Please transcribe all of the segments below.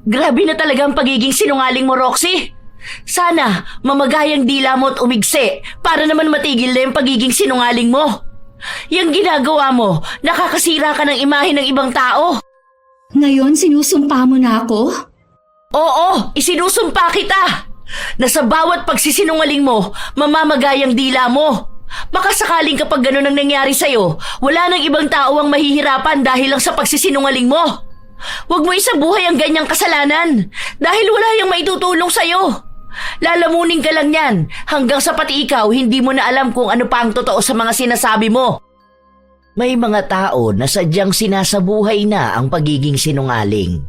Grabe na talaga ang pagiging sinungaling mo, Roxy. Sana mamagayang dila mo at umigsi para naman matigil na yung pagiging sinungaling mo. Yung ginagawa mo, nakakasira ka ng imahe ng ibang tao. Ngayon, sinusumpa mo na ako? Oo, isinusumpa kita na sa bawat pagsisinungaling mo, mamamagayang dila mo. Baka sakaling kapag ganun ang nangyari sa'yo, wala nang ibang tao ang mahihirapan dahil lang sa pagsisinungaling mo. Huwag mo isabuhay ang ganyang kasalanan dahil wala yung maitutulong sa'yo. Lalamunin ka lang yan hanggang sa pati ikaw hindi mo na alam kung ano pa ang totoo sa mga sinasabi mo. May mga tao na sadyang sinasabuhay na ang pagiging sinungaling.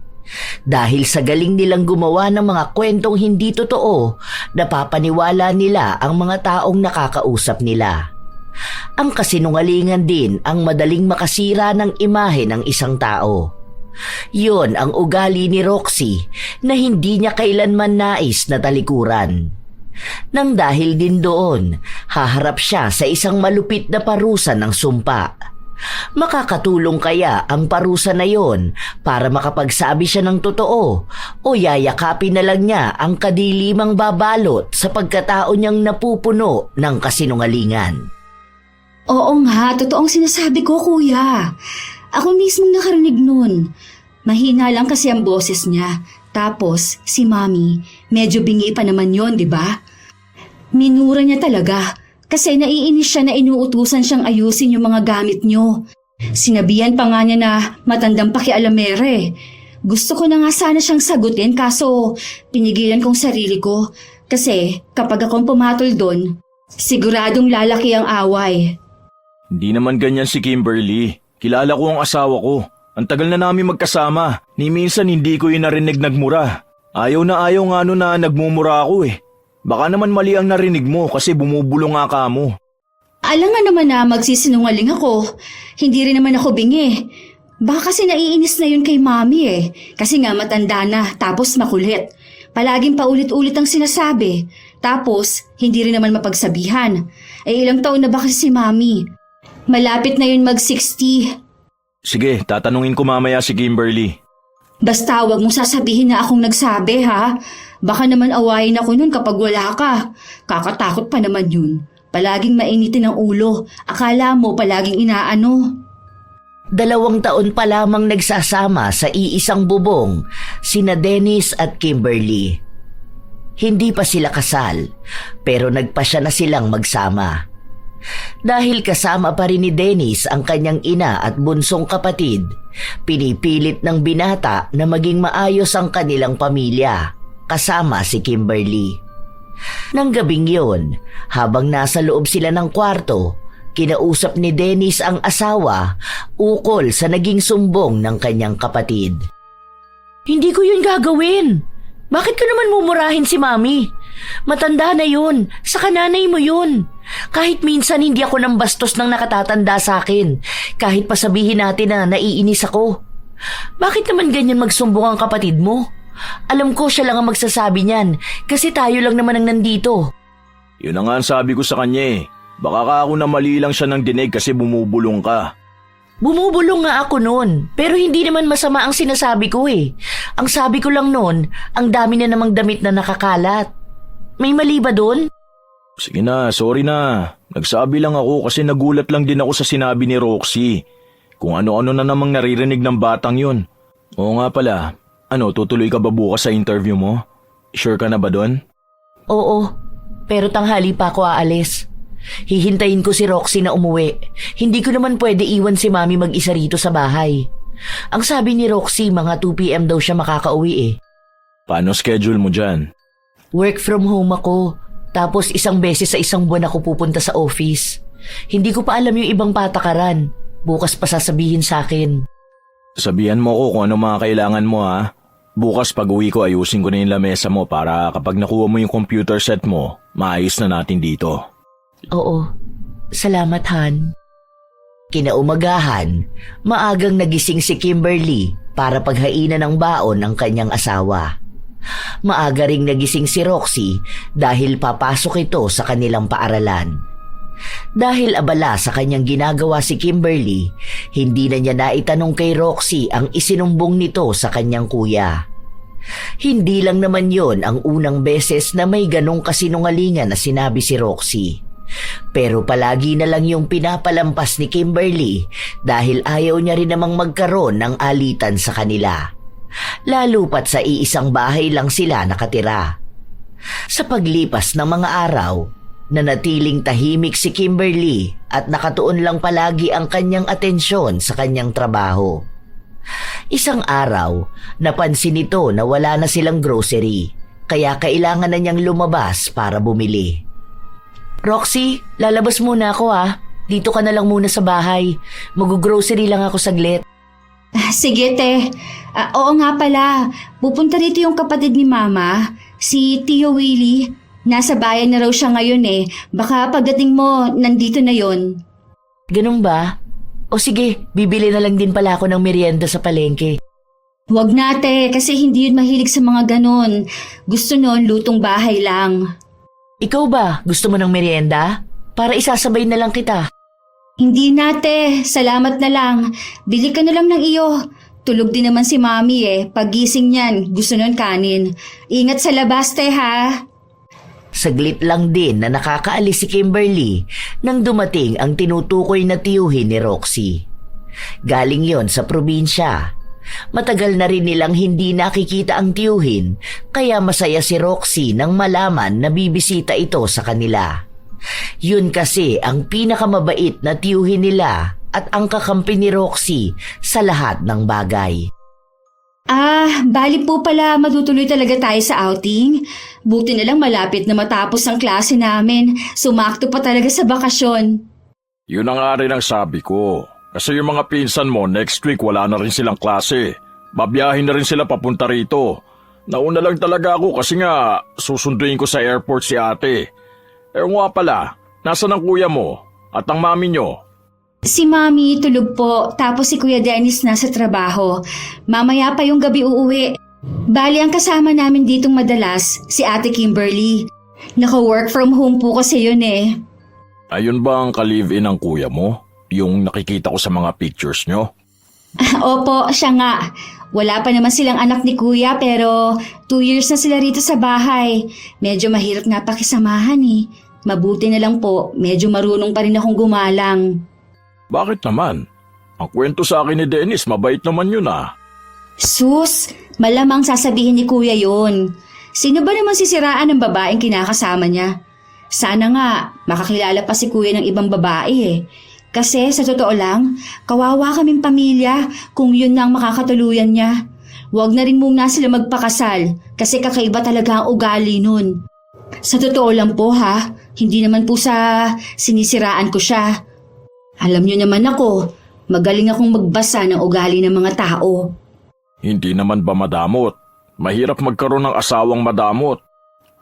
Dahil sa galing nilang gumawa ng mga kwentong hindi totoo, napapaniwala nila ang mga taong nakakausap nila. Ang kasinungalingan din ang madaling makasira ng imahe ng isang tao. Yon ang ugali ni Roxy na hindi niya kailanman nais na talikuran. Nang dahil din doon, haharap siya sa isang malupit na parusa ng sumpa. Makakatulong kaya ang parusa na yon para makapagsabi siya ng totoo o yayakapin na lang niya ang kadilimang babalot sa pagkatao niyang napupuno ng kasinungalingan? Oo nga, totoong sinasabi ko, kuya. Ako mismong nakarinig nun. Mahina lang kasi ang boses niya. Tapos, si Mami, medyo bingi pa naman yon, di ba? Minura niya talaga kasi naiinis siya na inuutusan siyang ayusin yung mga gamit niyo. Sinabihan pa nga niya na matandang pakialamere. Gusto ko na nga sana siyang sagutin kaso pinigilan kong sarili ko kasi kapag akong pumatol doon, siguradong lalaki ang away. Hindi naman ganyan si Kimberly. Kilala ko ang asawa ko. Ang tagal na namin magkasama. Ni minsan hindi ko yun narinig nagmura. Ayaw na nga no na nagmumura ako eh. Baka naman mali ang narinig mo kasi bumubulong nga ka mo. Alam nga naman na magsisinungaling ako. Hindi rin naman ako bingi. Baka kasi naiinis na yun kay Mami eh. Kasi nga matanda na tapos makulit. Palaging paulit-ulit ang sinasabi. Tapos hindi rin naman mapagsabihan. Ilang taon na ba kasi si Mami? Malapit na yun mag-60. Sige, tatanungin ko mamaya si Kimberly. Basta wag mong sasabihin na akong nagsabi ha. Baka naman awayin ako nun kapag wala ka. Kakatakot pa naman yun. Palaging mainitin ang ulo. Akala mo palaging inaano. 2 taon pa lamang nagsasama sa iisang bubong, sina Dennis at Kimberly. Hindi pa sila kasal, pero nagpasya na silang magsama. Dahil kasama pa rin ni Dennis ang kanyang ina at bunsong kapatid, pinipilit ng binata na maging maayos ang kanilang pamilya, kasama si Kimberly. Nang gabing yon, habang nasa loob sila ng kwarto, kinausap ni Dennis ang asawa ukol sa naging sumbong ng kanyang kapatid. Hindi ko yun gagawin. Bakit ko naman mumurahin si Mami? Matanda na yun. Sa kananay mo yun. Kahit minsan hindi ako nang bastos ng nakatatanda sa akin. Kahit pa sabihin natin na naiinis ako. Bakit naman ganyan magsumbong ang kapatid mo? Alam ko siya lang ang magsasabi niyan kasi tayo lang naman ang nandito. Yun na nga ang sabi ko sa kanya eh. Baka ka ako na mali lang siya ng dinig kasi bumubulong ka. Bumubulong nga ako noon, pero hindi naman masama ang sinasabi ko eh. Ang sabi ko lang noon, ang dami na namang damit na nakakalat. May mali ba doon? Sige na, sorry na. Nagsabi lang ako kasi nagulat lang din ako sa sinabi ni Roxy. Kung ano-ano na namang naririnig ng batang yun. Oo nga pala, tutuloy ka ba bukas sa interview mo? Sure ka na ba doon? Oo, pero tanghali pa ako aalis. Hihintayin ko si Roxy na umuwi. Hindi ko naman pwede iwan si Mami mag-isa rito sa bahay. Ang sabi ni Roxy, mga 2 p.m. daw siya makakauwi eh. Paano schedule mo dyan? Work from home ako. Tapos 1 beses sa 1 buwan ako pupunta sa office. Hindi ko pa alam yung ibang patakaran. Bukas pa sasabihin sa akin. Sabihan mo ko kung ano mga kailangan mo ha. Bukas pag uwi ko ayusin ko na yung lamesa mo para kapag nakuha mo yung computer set mo, maayos na natin dito. Oo, salamat Han. Kinaumagahan, maagang nagising si Kimberly para paghainan ng baon ng kanyang asawa. Maaga ring nagising si Roxy dahil papasok ito sa kanilang paaralan. Dahil abala sa kanyang ginagawa si Kimberly, hindi na niya naitanong kay Roxy ang isinumbong nito sa kanyang kuya. Hindi lang naman yon ang unang beses na may ganong kasinungalingan na sinabi si Roxy. Pero palagi na lang yung pinapalampas ni Kimberly dahil ayaw niya rin namang magkaroon ng alitan sa kanila. Lalo pat sa iisang bahay lang sila nakatira. Sa paglipas ng mga araw, nanatiling tahimik si Kimberly at nakatuon lang palagi ang kanyang atensyon sa kanyang trabaho. Isang araw, napansin nito na wala na silang grocery, kaya kailangan na niyang lumabas para bumili. Roxy, lalabas muna ako ha. Dito ka na lang muna sa bahay. Mag-grocery lang ako saglit. Sige, te. Oo nga pala. Pupunta rito yung kapatid ni Mama, si Tio Willie. Nasa bayan na raw siya ngayon eh. Baka pagdating mo, nandito na yon. Ganun ba? O sige, bibili na lang din pala ako ng merienda sa palengke. Huwag na, te, kasi hindi yun mahilig sa mga ganon. Gusto nun, lutong bahay lang. Ikaw ba? Gusto mo ng merienda? Para isasabay na lang kita. Hindi na, te. Salamat na lang. Bili ka na lang ng iyo. Tulog din naman si Mami eh. Pagising niyan, gusto nun kanin. Ingat sa labas, te, ha? Saglit lang din na nakakaalis si Kimberly nang dumating ang tinutukoy na tiyuhin ni Roxy. Galing yon sa probinsya. Matagal na rin nilang hindi nakikita ang tiyuhin kaya masaya si Roxy nang malaman na bibisita ito sa kanila. Yun kasi ang pinakamabait na tiyuhin nila at ang kakampi ni Roxy sa lahat ng bagay. Bali po pala matutuloy talaga tayo sa outing. Buti na lang malapit na matapos ang klase namin. Sumakto pa talaga sa bakasyon. Yun ang nga rin ang sabi ko. Kasi yung mga pinsan mo, next week wala na rin silang klase. Babiyahin na rin sila papunta rito. Nauna lang talaga ako kasi nga susunduin ko sa airport si ate. Nga pala, nasaan ang kuya mo at ang mami nyo? Si Mami tulog po, tapos si Kuya Dennis nasa trabaho. Mamaya pa yung gabi uuwi. Bali ang kasama namin ditong madalas, si Ate Kimberly. Naka-work from home po kasi yun eh. Ayun ba ang ka-live-in ng kuya mo? Yung nakikita ko sa mga pictures nyo? Opo, siya nga. Wala pa naman silang anak ni Kuya pero 2 years na sila rito sa bahay. Medyo mahirap nga pakisamahan eh. Mabuti na lang po, medyo marunong pa rin akong gumalang. Bakit naman? Ang kwento sa akin ni Dennis, mabait naman yun ah. Sus, malamang sasabihin ni Kuya yun. Sino ba naman sisiraan ng babaeng kinakasama niya? Sana nga, makakilala pa si Kuya ng ibang babae eh. Kasi sa totoo lang, kawawa kaming pamilya kung yun na ang makakatuluyan niya. Huwag na rin muna sila magpakasal kasi kakaiba talaga ang ugali nun. Sa totoo lang po ha, hindi naman po sa sinisiraan ko siya. Alam niyo naman ako, magaling akong magbasa ng ugali ng mga tao. Hindi naman ba madamot? Mahirap magkaroon ng asawang madamot.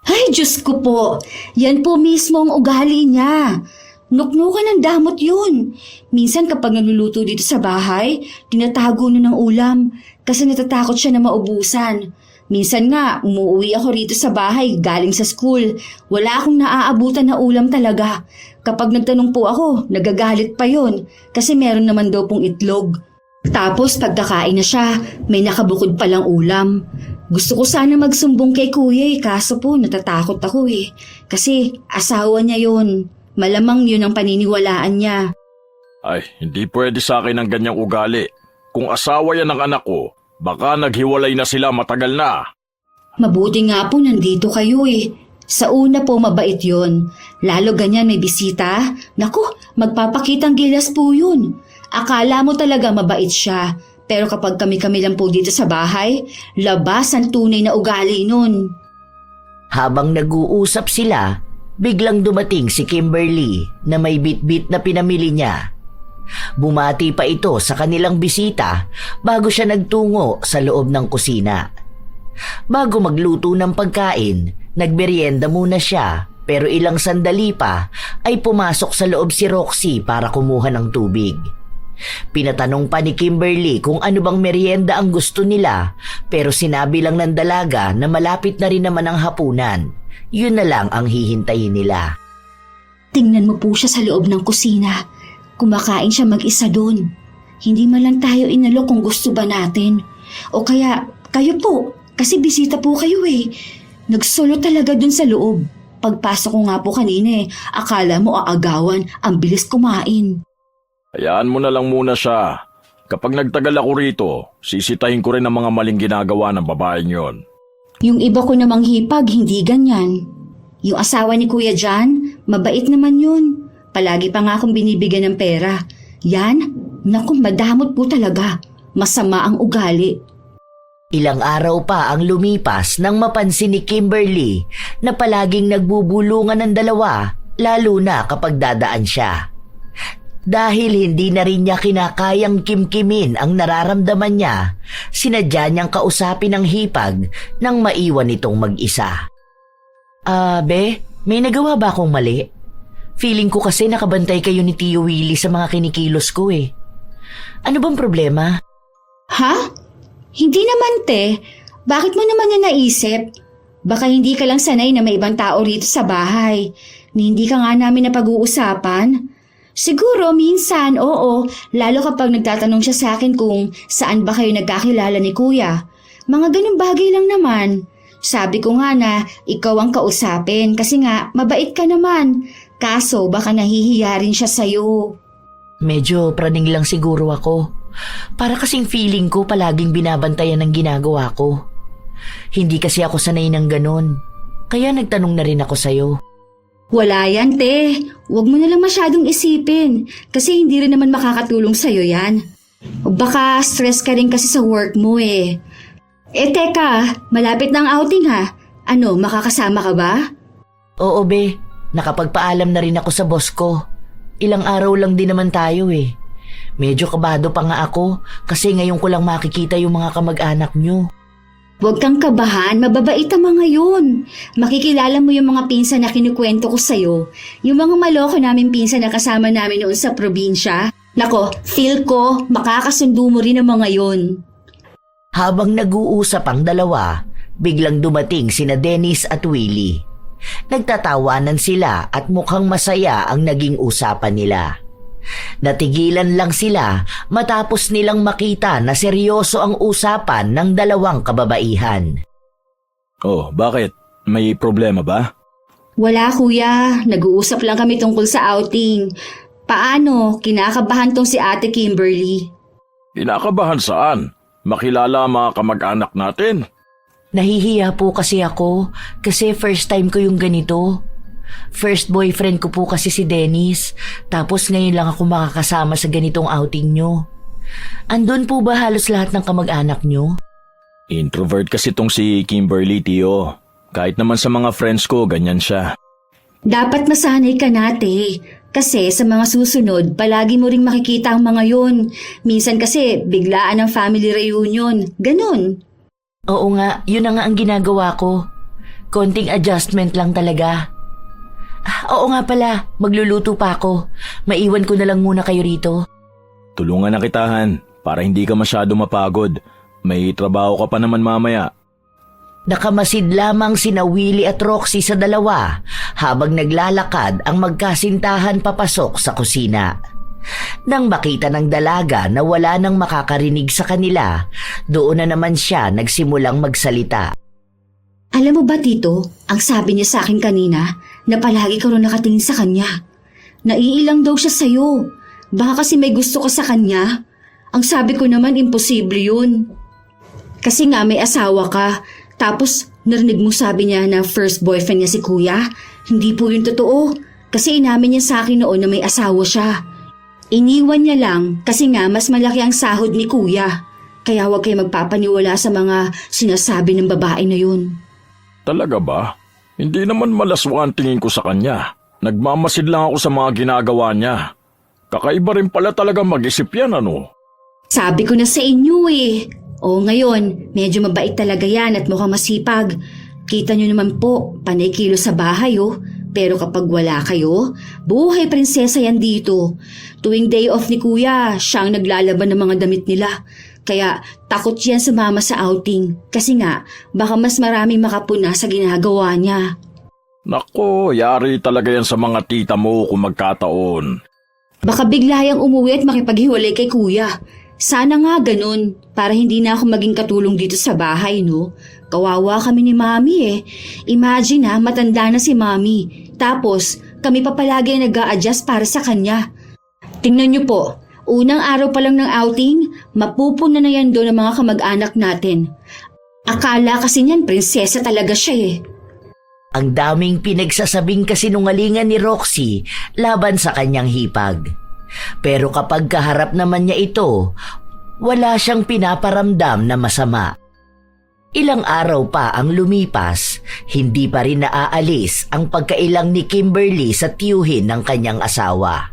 Ay, Diyos ko po, yan po mismo ang ugali niya. Nuknukan ng damot yun. Minsan kapag nagluluto dito sa bahay, tinatago na ng ulam kasi natatakot siya na maubusan. Minsan nga, umuwi ako rito sa bahay galing sa school. Wala akong naaabutan na ulam talaga. Kapag nagtanong po ako, nagagalit pa yon kasi meron naman daw pong itlog. Tapos pagkakain na siya, may nakabukod palang ulam. Gusto ko sana magsumbong kay Kuya kaso po natatakot ako eh. Kasi asawa niya yon. Malamang yun ang paniniwalaan niya. Ay, hindi pwede sa akin ang ganyang ugali. Kung asawa yan ng anak ko, baka naghiwalay na sila matagal na. Mabuti nga po nandito kayo eh. Sa una po mabait yon. Lalo ganyan may bisita. Naku, magpapakitang gilas po yun. Akala mo talaga mabait siya. Pero kapag kami-kami lang po dito sa bahay, labas ang tunay na ugali nun. Habang nag-uusap sila, biglang dumating si Kimberly na may bit-bit na pinamili niya. Bumati pa ito sa kanilang bisita bago siya nagtungo sa loob ng kusina. Bago magluto ng pagkain, nagmerienda muna siya pero ilang sandali pa ay pumasok sa loob si Roxy para kumuha ng tubig. Pinatanong pa ni Kimberly kung ano bang merienda ang gusto nila pero sinabi lang ng dalaga na malapit na rin naman ang hapunan. Yun na lang ang hihintayin nila. Tingnan mo po siya sa loob ng kusina. Kumakain siya mag-isa doon. Hindi man lang tayo inalok kung gusto ba natin. O kaya, kayo po, Kasi bisita po kayo eh. Nagsolo talaga dun sa loob. Pagpasok ko nga po kanina akala mo aagawan, ang bilis kumain. Hayaan mo na lang muna siya. Kapag nagtagal ako rito, sisitahin ko rin ang mga maling ginagawa ng babaeng yon. Yung iba ko namang hipag, hindi ganyan. Yung asawa ni Kuya John, mabait naman yun. Palagi pa nga akong binibigyan ng pera. Yan, naku, madamot po talaga. Masama ang ugali. Ilang araw pa ang lumipas nang mapansin ni Kimberly na palaging nagbubulungan ng dalawa, lalo na kapag dadaan siya. Dahil hindi na rin niya kinakayang kimkimin ang nararamdaman niya, sinadya niyang kausapin ang hipag nang maiwan itong mag-isa. Be, may nagawa ba akong mali? Feeling ko kasi nakabantay kayo ni Tio Willie sa mga kinikilos ko eh. Ano bang problema? Ha? Hindi naman, te. Bakit mo naman yan naisip? Baka hindi ka lang sanay na may ibang tao rito sa bahay. Ni hindi ka nga namin napag-uusapan. Siguro minsan, oo, lalo kapag nagtatanong siya sa akin kung saan ba kayo nagkakilala ni Kuya. Mga ganung bagay lang naman. Sabi ko nga na ikaw ang kausapin kasi nga mabait ka naman. Kaso baka nahihiya rin siya sa'yo. Medyo praning lang siguro ako. Para kasing feeling ko palaging binabantayan ng ginagawa ko. Hindi kasi ako sanay ng ganun. Kaya nagtanong na rin ako sa'yo. Wala yan, te. Huwag mo na lang masyadong isipin kasi hindi rin naman makakatulong sa'yo yan. Baka stress ka rin kasi sa work mo eh. Teka, malapit na ang outing ha. Ano, makakasama ka ba? Oo, be. Nakapagpaalam na rin ako sa boss ko. Ilang araw lang din naman tayo eh. Medyo kabado pa nga ako kasi ngayon ko lang makikita yung mga kamag-anak nyo. Huwag kang kabahan, mababait ang mga yun. Makikilala mo yung mga pinsan na kinukwento ko sa'yo. Yung mga maloko namin pinsan na kasama namin noon sa probinsya. Nako, feel ko, makakasundo mo rin ang mga yun. Habang nag-uusap ang dalawa, biglang dumating sina Dennis at Willie. Nagtatawanan sila at mukhang masaya ang naging usapan nila. Natigilan lang sila matapos nilang makita na seryoso ang usapan ng dalawang kababaihan. Oh, bakit? May problema ba? Wala kuya, nag-uusap lang kami tungkol sa outing. Paano? Kinakabahan tong si Ate Kimberly. Kinakabahan saan? Makilala ang mga kamag-anak natin. Nahihiya po kasi ako kasi first time ko yung ganito. First boyfriend ko po kasi si Dennis, tapos ngayon lang ako makakasama sa ganitong outing nyo. Andun po ba halos lahat ng kamag-anak nyo? Introvert kasi tong si Kimberly, Tio. Kahit naman sa mga friends ko, ganyan siya. Dapat masanay ka nate. Kasi sa mga susunod, palagi mo ring makikita ang mga yun. Minsan kasi biglaan ang family reunion. Ganun. Oo nga, yun na nga ang ginagawa ko. Konting adjustment lang talaga. Oo nga pala, magluluto pa ako. Maiwan ko na lang muna kayo rito. Tulungan na kitahan para hindi ka masyado mapagod. May trabaho ka pa naman mamaya. Nakamasid lamang sina Willie at Roxy sa dalawa habang naglalakad ang magkasintahan papasok sa kusina. Nang makita ng dalaga na wala nang makakarinig sa kanila, doon na naman siya nagsimulang magsalita. Alam mo ba Tito, ang sabi niya sa akin kanina na palagi ka rin nakatingin sa kanya. Naiilang daw siya sa'yo. Baka kasi may gusto ka sa kanya. Ang sabi ko naman imposible yun. Kasi nga may asawa ka. Tapos narinig mo sabi niya na first boyfriend niya si Kuya. Hindi po yun totoo. Kasi inamin niya sa akin noon na may asawa siya. Iniwan niya lang kasi nga mas malaki ang sahod ni Kuya. Kaya huwag kayo magpapaniwala sa mga sinasabi ng babae na yun. Talaga ba? Hindi naman malaswang ang tingin ko sa kanya. Nagmamasid lang ako sa mga ginagawa niya. Kakaiba rin pala talaga mag-isip yan, ano? Sabi ko na sa inyo eh. O ngayon, medyo mabait talaga yan at mukhang masipag. Kita nyo naman po, panay kilo sa bahay oh. Pero kapag wala kayo, buhay prinsesa yan dito. Tuwing day off ni Kuya, siyang naglalaban ng mga damit nila. Kaya takot yan sumama sa outing. Kasi nga, baka mas maraming makapuna sa ginagawa niya. Nako, yari talaga yan sa mga tita mo kung magkataon. Baka bigla yang umuwi at makipaghiwalay kay Kuya. Sana nga ganun, para hindi na ako maging katulong dito sa bahay, no? Kawawa kami ni Mami eh. Imagine ha, matanda na si Mami. Tapos, kami pa palagi nag-a-adjust para sa kanya. Tingnan niyo po, unang araw pa lang ng outing, mapupuna na yan doon ng mga kamag-anak natin. Akala kasi niyan, prinsesa talaga siya eh. Ang daming pinagsasabing kasinungalingan ni Roxy laban sa kanyang hipag. Pero kapag kaharap naman niya ito, wala siyang pinaparamdam na masama. Ilang araw pa ang lumipas, hindi pa rin naaalis ang pagkailang ni Kimberly sa tiyuhin ng kanyang asawa.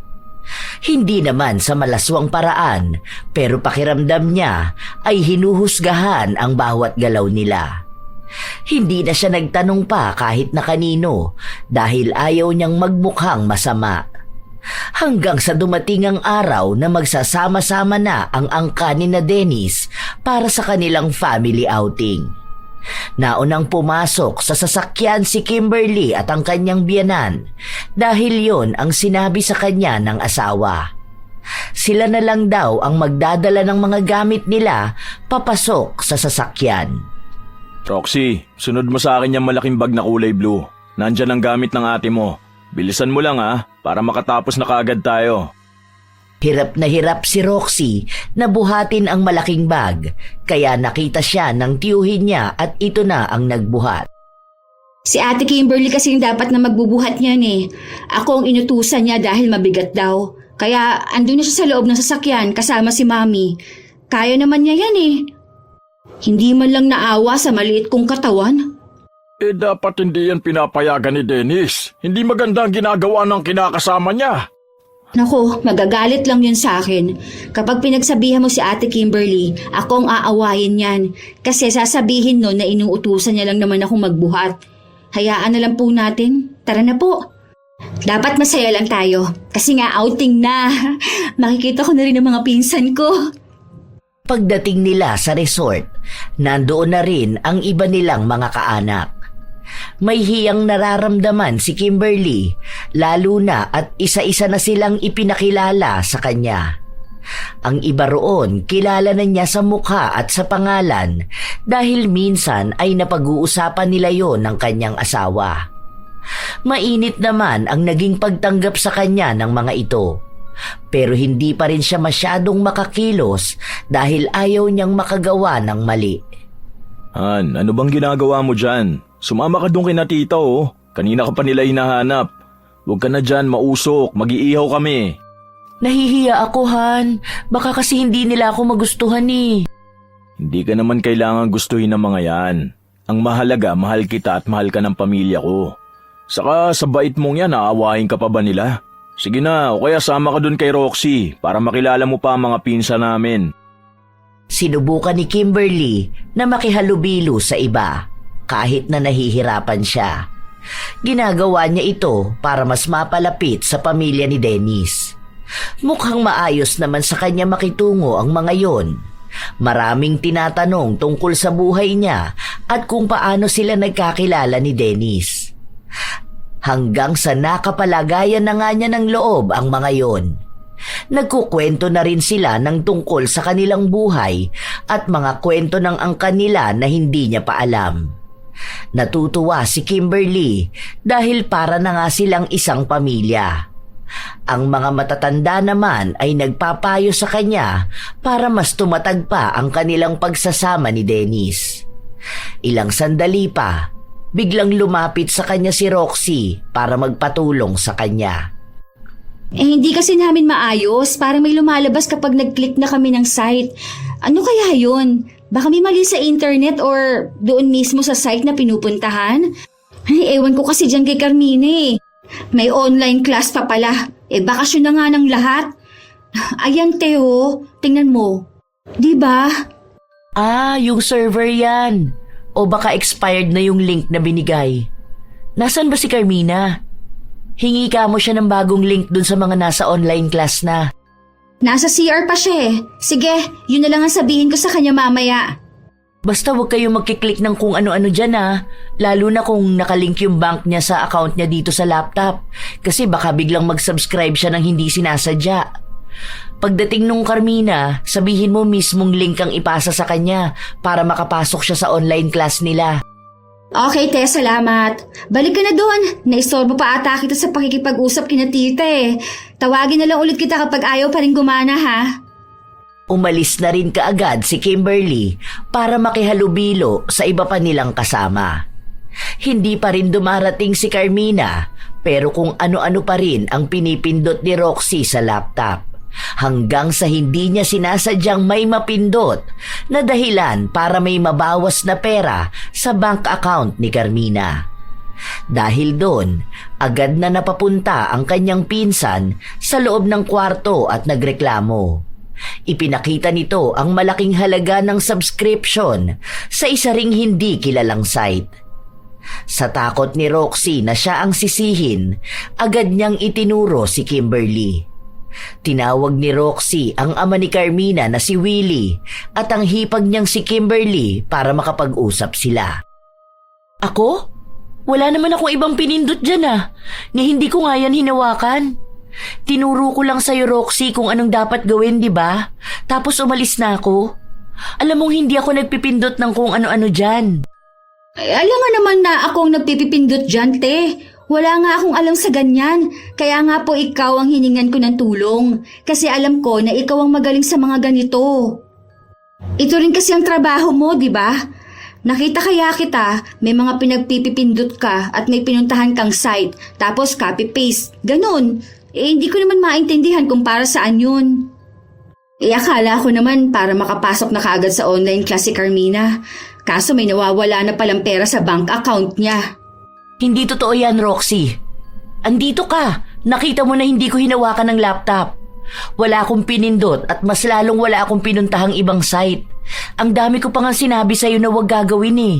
Hindi naman sa malaswang paraan, pero pakiramdam niya ay hinuhusgahan ang bawat galaw nila. Hindi na siya nagtanong pa kahit na kanino dahil ayaw niyang magmukhang masama. Hanggang sa dumating ang araw na magsasama-sama na ang angkan ni na Dennis para sa kanilang family outing. Naunang pumasok sa sasakyan si Kimberly at ang kanyang biyanan dahil yon ang sinabi sa kanya ng asawa. Sila na lang daw ang magdadala ng mga gamit nila papasok sa sasakyan. Roxy, sunod mo sa akin yung malaking bag na kulay blue. Nandyan ang gamit ng ate mo. Bilisan mo lang para makatapos na kaagad tayo. Hirap na hirap si Roxy na buhatin ang malaking bag, kaya nakita siya ng tiyuhin niya at ito na ang nagbuhat. Si Ate Kimberly kasi yung dapat na magbubuhat niyan eh. Ako ang inutusan niya dahil mabigat daw. Kaya andun na siya sa loob ng sasakyan kasama si Mami. Kaya naman niya yan eh. Hindi man lang naawa sa maliit kong katawan. Dapat hindi yan pinapayagan ni Dennis. Hindi maganda ang ginagawa ng kinakasama niya. Nako, magagalit lang yun sa akin. Kapag pinagsabihan mo si Ate Kimberly, ako ang aawayin yan. Kasi sasabihin nun na inuutusan niya lang naman akong magbuhat. Hayaan na lang po natin. Tara na po. Dapat masaya lang tayo. Kasi nga outing na. Makikita ko na rin ang mga pinsan ko. Pagdating nila sa resort, nandoon na rin ang iba nilang mga kaanak. May hiyang nararamdaman si Kimberly, lalo na at isa-isa na silang ipinakilala sa kanya. Ang iba roon kilala na niya sa mukha at sa pangalan dahil minsan ay napag-uusapan nila yon ng kanyang asawa. Mainit naman ang naging pagtanggap sa kanya ng mga ito. Pero hindi pa rin siya masyadong makakilos dahil ayaw niyang makagawa ng mali. Han, ano bang ginagawa mo dyan? Sumama ka doon kina tita Kanina ka pa nila hinahanap. Huwag ka na dyan, mausok. Mag-iihaw kami. Nahihiya ako, Han. Baka kasi hindi nila ako magustuhan eh. Hindi ka naman kailangan gustuhin ng mga yan. Ang mahalaga, mahal kita at mahal ka ng pamilya ko. Saka sa bait mong yan, aawahin ka pa ba nila? Sige na, o kaya sama ka doon kay Roxy para makilala mo pa ang mga pinsa namin. Sinubukan ni Kimberly na makihalubilo sa iba kahit na nahihirapan siya. Ginagawa niya ito para mas mapalapit sa pamilya ni Dennis. Mukhang maayos naman sa kanya makitungo ang mga yon. Maraming tinatanong tungkol sa buhay niya at kung paano sila nagkakilala ni Dennis. Hanggang sa nakapalagayan na nga niya ng loob ang mga yon. Nagkukwento na rin sila ng tungkol sa kanilang buhay at mga kwento ng angkan nila na hindi niya pa alam. Natutuwa si Kimberly dahil para na nga silang isang pamilya. Ang mga matatanda naman ay nagpapayo sa kanya para mas tumatag pa ang kanilang pagsasama ni Dennis. Ilang sandali pa, biglang lumapit sa kanya si Roxy para magpatulong sa kanya. Hindi kasi namin maayos. Parang may lumalabas kapag nag-click na kami ng site. Ano kaya yun? Baka may mali sa internet or doon mismo sa site na pinupuntahan? Ay, ewan ko kasi dyan kay Carmine. May online class pa pala. Bakasyon na nga ng lahat. Ayan, Teo. Tingnan mo. Diba? Yung server yan. O baka expired na yung link na binigay. Nasaan ba si Carmina? Hingi ka mo siya ng bagong link dun sa mga nasa online class na. Nasa CR pa siya eh. Sige, yun na lang ang sabihin ko sa kanya mamaya. Basta huwag kayong magkiklik ng kung ano-ano dyan lalo na kung nakalink yung bank niya sa account niya dito sa laptop. Kasi baka biglang mag-subscribe siya ng hindi sinasadya. Pagdating nung Carmina, sabihin mo mismong link ang ipasa sa kanya para makapasok siya sa online class nila. Okay, te, salamat. Balik ka na doon. Naistorbo pa ata kita sa pakikipag-usap kina tita eh. Tawagin na lang ulit kita kapag ayaw pa rin gumana ha. Umalis na rin kaagad si Kimberly para makihalubilo sa iba pa nilang kasama. Hindi pa rin dumarating si Carmina pero kung ano-ano pa rin ang pinipindot ni Roxy sa laptop. Hanggang sa hindi niya sinasadyang may mapindot na dahilan para may mabawas na pera sa bank account ni Carmina. Dahil doon, agad na napapunta ang kanyang pinsan sa loob ng kwarto at nagreklamo. Ipinakita nito ang malaking halaga ng subscription sa isa ring hindi kilalang site. Sa takot ni Roxy na siya ang sisihin, agad niyang itinuro si Kimberly. Tinawag ni Roxy ang ama ni Carmina na si Willie at ang hipag niyang si Kimberly para makapag-usap sila. Ako? Wala naman akong ibang pinindot dyan ni hindi ko nga yan hinawakan. Tinuro ko lang sa'yo, Roxy, kung anong dapat gawin, di ba? Tapos umalis na ako. Alam mong hindi ako nagpipindot ng kung ano-ano dyan. Ay, alam nga naman na akong nagpipindot dyan, te. Wala nga akong alam sa ganyan. Kaya nga po ikaw ang hiningan ko ng tulong. Kasi alam ko na ikaw ang magaling sa mga ganito. Ito rin kasi ang trabaho mo, di ba? Nakita kaya kita, may mga pinagpipindot ka at may pinuntahan kang site. Tapos copy-paste. Ganon. Hindi ko naman maintindihan kung para saan yun. Akala ko naman para makapasok na kaagad sa online class si Carmina. Kaso may nawawala na palang pera sa bank account niya. Hindi totoo yan, Roxy. Andito ka. Nakita mo na hindi ko hinawakan ng laptop. Wala akong pinindot at mas lalong wala akong pinuntahang ibang site. Ang dami ko pa nga sinabi sa'yo na huwag gagawin eh.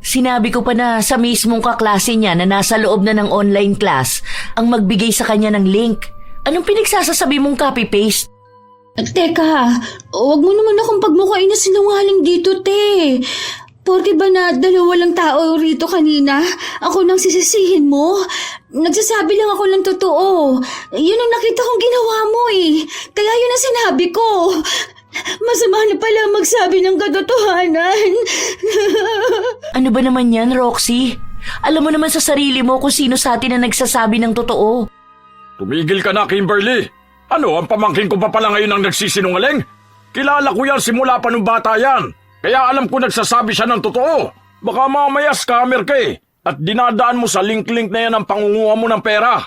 Sinabi ko pa na sa mismong kaklase niya na nasa loob na ng online class ang magbigay sa kanya ng link. Anong pinagsasasabi mong copy-paste? Teka, huwag mo naman akong pagmukhain na sinungaling dito, te. Porke ba na dalawa lang tao rito kanina, ako nang sisisihin mo? Nagsasabi lang ako ng totoo. Yun ang nakita kong ginawa mo eh. Kaya yun ang sinabi ko. Masama na pala magsabi ng katotohanan. Ano ba naman yan, Roxy? Alam mo naman sa sarili mo kung sino sa atin na nagsasabi ng totoo. Tumigil ka na, Kimberly. Ano, ang pamangkin ko pa pala ngayon ang nagsisinungaling? Kilala ko yan simula pa nung bata yan. Kaya alam ko nagsasabi siya ng totoo. Baka mamaya scammer ka eh. At dinadaan mo sa link-link na yan ang pangunguha mo ng pera.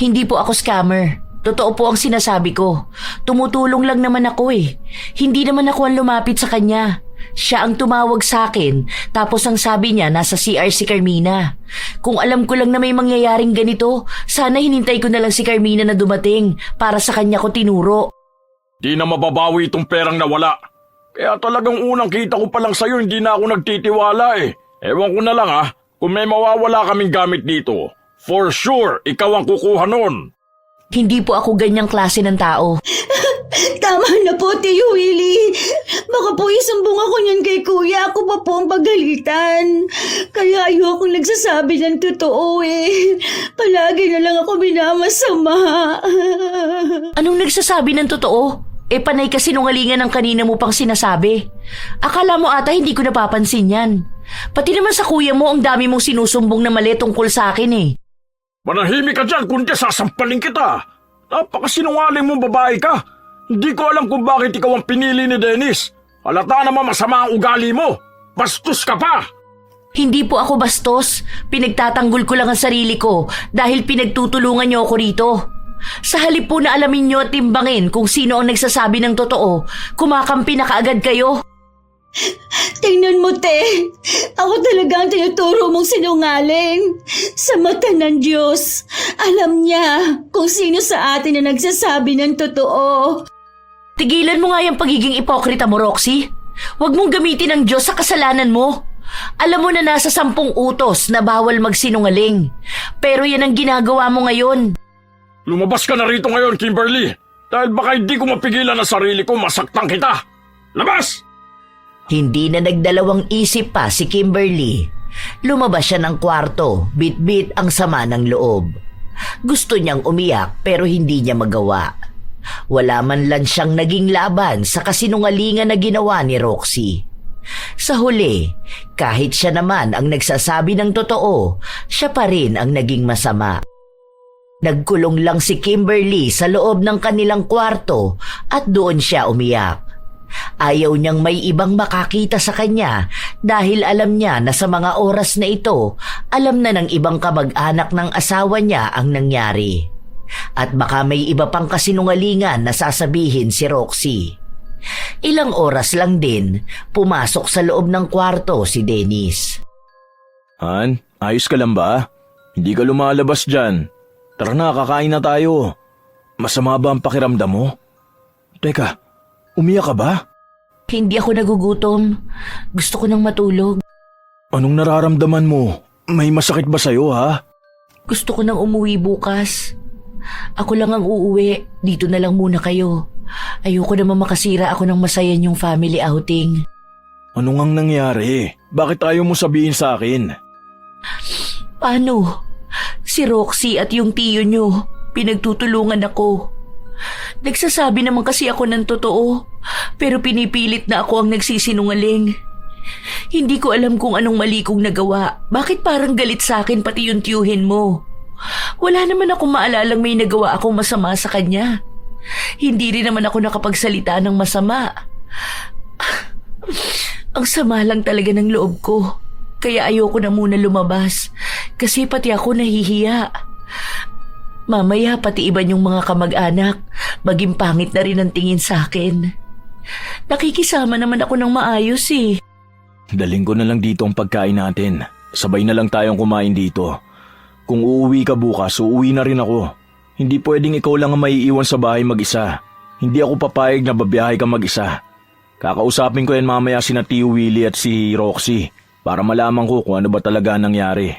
Hindi po ako scammer. Totoo po ang sinasabi ko. Tumutulong lang naman ako eh. Hindi naman ako ang lumapit sa kanya. Siya ang tumawag sa akin, tapos ang sabi niya nasa CR si Carmina. Kung alam ko lang na may mangyayaring ganito, sana hinintay ko na lang si Carmina na dumating para sa kanya ko tinuro. Di na mababawi itong perang nawala. Kaya talagang unang kita ko pa lang sa'yo, hindi na ako nagtitiwala eh. Ewan ko na lang kung may mawawala kaming gamit dito. For sure, ikaw ang kukuha nun. Hindi po ako ganyang klase ng tao. Tama na po, Tio Willie. Baka po isumbong ako niyan kay Kuya. Ako pa po ang pagalitan. Kaya ayokong nagsasabi ng totoo eh. Palagi na lang ako minamasama. Anong nagsasabi ng totoo? Panay ka sinungalingan ng kanina mo pang sinasabi. Akala mo ata hindi ko napapansin yan. Pati naman sa kuya mo ang dami mong sinusumbong na mali tungkol sa akin eh. Manahimik ka dyan, kundi sasampalin kita. Napakasinungaling mong babae ka. Hindi ko alam kung bakit ikaw ang pinili ni Dennis. Halata naman masama ang ugali mo. Bastos ka pa. Hindi po ako bastos. Pinagtatanggol ko lang ang sarili ko dahil pinagtutulungan niyo ako rito. Sa halip po na alamin niyo at timbangin kung sino ang nagsasabi ng totoo, kumakampi na kaagad kayo. Tingnan mo, te. Ako talaga ang tinuturo mong sinungaling. Sa mata ng Diyos, alam niya kung sino sa atin na nagsasabi ng totoo. Tigilan mo nga yung pagiging ipokrita mo, Roxy. Huwag mong gamitin ang Diyos sa kasalanan mo. Alam mo na nasa 10 utos na bawal magsinungaling. Pero yan ang ginagawa mo ngayon. Lumabas ka na rito ngayon, Kimberly. Dahil baka hindi ko mapigilan ang sarili ko, masaktan kita. Labas! Hindi na nagdalawang isip pa si Kimberly. Lumabas siya ng kwarto, bit-bit ang sama ng loob. Gusto niyang umiyak pero hindi niya magawa. Wala man lang siyang naging laban sa kasinungalingan na ginawa ni Roxy. Sa huli, kahit siya naman ang nagsasabi ng totoo, siya pa rin ang naging masama. Nagkulong lang si Kimberly sa loob ng kanilang kwarto at doon siya umiyak. Ayaw niyang may ibang makakita sa kanya dahil alam niya na sa mga oras na ito, alam na ng ibang kamag-anak ng asawa niya ang nangyari. At baka may iba pang kasinungalingan na sasabihin si Roxy. Ilang oras lang din, pumasok sa loob ng kwarto si Dennis. Han, ayos ka lang ba? Hindi ka lumalabas dyan. Tara na, kakain na tayo. Masama ba ang pakiramdam mo? Teka, umiyak ka ba? Hindi ako nagugutom. Gusto ko nang matulog. Anong nararamdaman mo? May masakit ba sa'yo, ha? Gusto ko nang umuwi bukas. Ako lang ang uuwi. Dito na lang muna kayo. Ayoko naman makasira ako ng masaya niyong family outing. Ano ngang nangyari? Bakit ayaw mo sabihin sa akin? Paano? Si Roxy at yung tiyo niyo, pinagtutulungan ako. Nagsasabi naman kasi ako ng totoo, pero pinipilit na ako ang nagsisinungaling. Hindi ko alam kung anong mali kong nagawa. Bakit parang galit sa akin pati yung tiyuhin mo? Wala naman akong maalalang may nagawa akong masama sa kanya. Hindi rin naman ako nakapagsalita ng masama. Ang sama lang talaga ng loob ko. Kaya ayoko na muna lumabas. Kasi pati ako nahihiya. Mamaya pati iba niyong mga kamag-anak, maging pangit na rin ang tingin sa akin. Nakikisama naman ako ng maayos eh. Daling ko na lang dito ang pagkain natin. Sabay na lang tayong kumain dito. Kung uuwi ka bukas, uuwi na rin ako. Hindi pwedeng ikaw lang ang maiiwan sa bahay mag-isa. Hindi ako papayag na babiyahe ka mag-isa. Kakausapin ko yan mamaya sina Tio Willie at si Roxy para malaman ko kung ano ba talaga nangyari.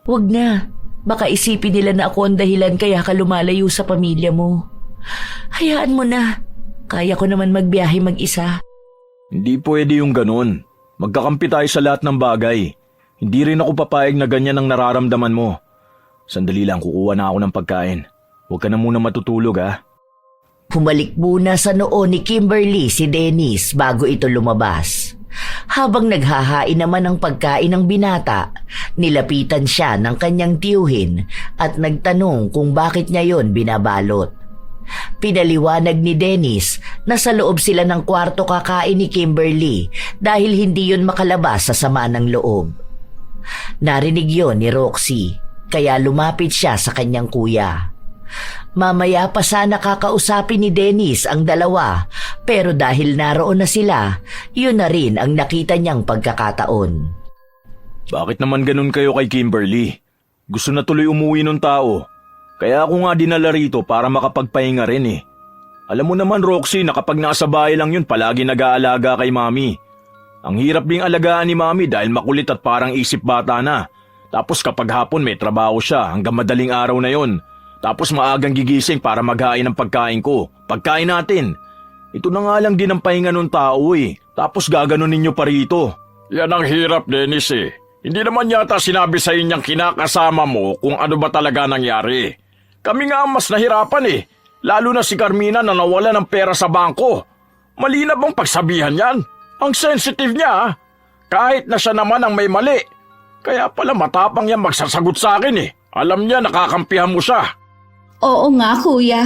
Wag na. Baka isipin nila na ako ang dahilan kaya ka lumalayo sa pamilya mo. Hayaan mo na. Kaya ko naman magbiyahe mag-isa. Hindi pwede yung ganun. Magkakampi tayo sa lahat ng bagay. Hindi rin ako papayag na ganyan ang nararamdaman mo. Sandali lang, kukuha na ako ng pagkain. Huwag ka na muna matutulog, ha? Humalik muna sa noo ni Kimberly si Dennis bago ito lumabas. Habang naghahain naman ng pagkain ng binata, nilapitan siya ng kanyang tiyuhin at nagtanong kung bakit niya yon binabalot. Pinaliwanag ni Dennis na sa loob sila ng kwarto kakain ni Kimberly dahil hindi yon makalabas sa sama ng loob. Narinig yon ni Roxy, kaya lumapit siya sa kanyang kuya. Mamaya pa sana kakausapin ni Dennis ang dalawa, pero dahil naroon na sila, yun na rin ang nakita niyang pagkakataon. Bakit naman ganun kayo kay Kimberly? Gusto na tuloy umuwi ng tao. Kaya ako nga dinala rito para makapagpahinga rin eh. Alam mo naman Roxy na kapag nasa bahay lang yun palagi nag-aalaga kay Mami. Ang hirap ding alagaan ni Mami dahil makulit at parang isip bata na. Tapos kapag hapon may trabaho siya hanggang madaling araw na yon. Tapos maagang gigising para maghain ng pagkain ko. Pagkain natin. Ito na nga lang din ang pahinga ng tao eh. Tapos gaganunin niyo pa rito. Yan ang hirap, Dennis eh. Hindi naman yata sinabi sa inyong kinakasama mo kung ano ba talaga nangyari. Kami nga ang mas nahirapan eh. Lalo na si Carmina na nawala ng pera sa bangko. Mali na bang pagsabihan yan? Ang sensitive niya ah. Kahit na siya naman ang may mali. Kaya pala matapang yan magsasagot sa akin eh. Alam niya nakakampihan mo siya. Oo nga, kuya.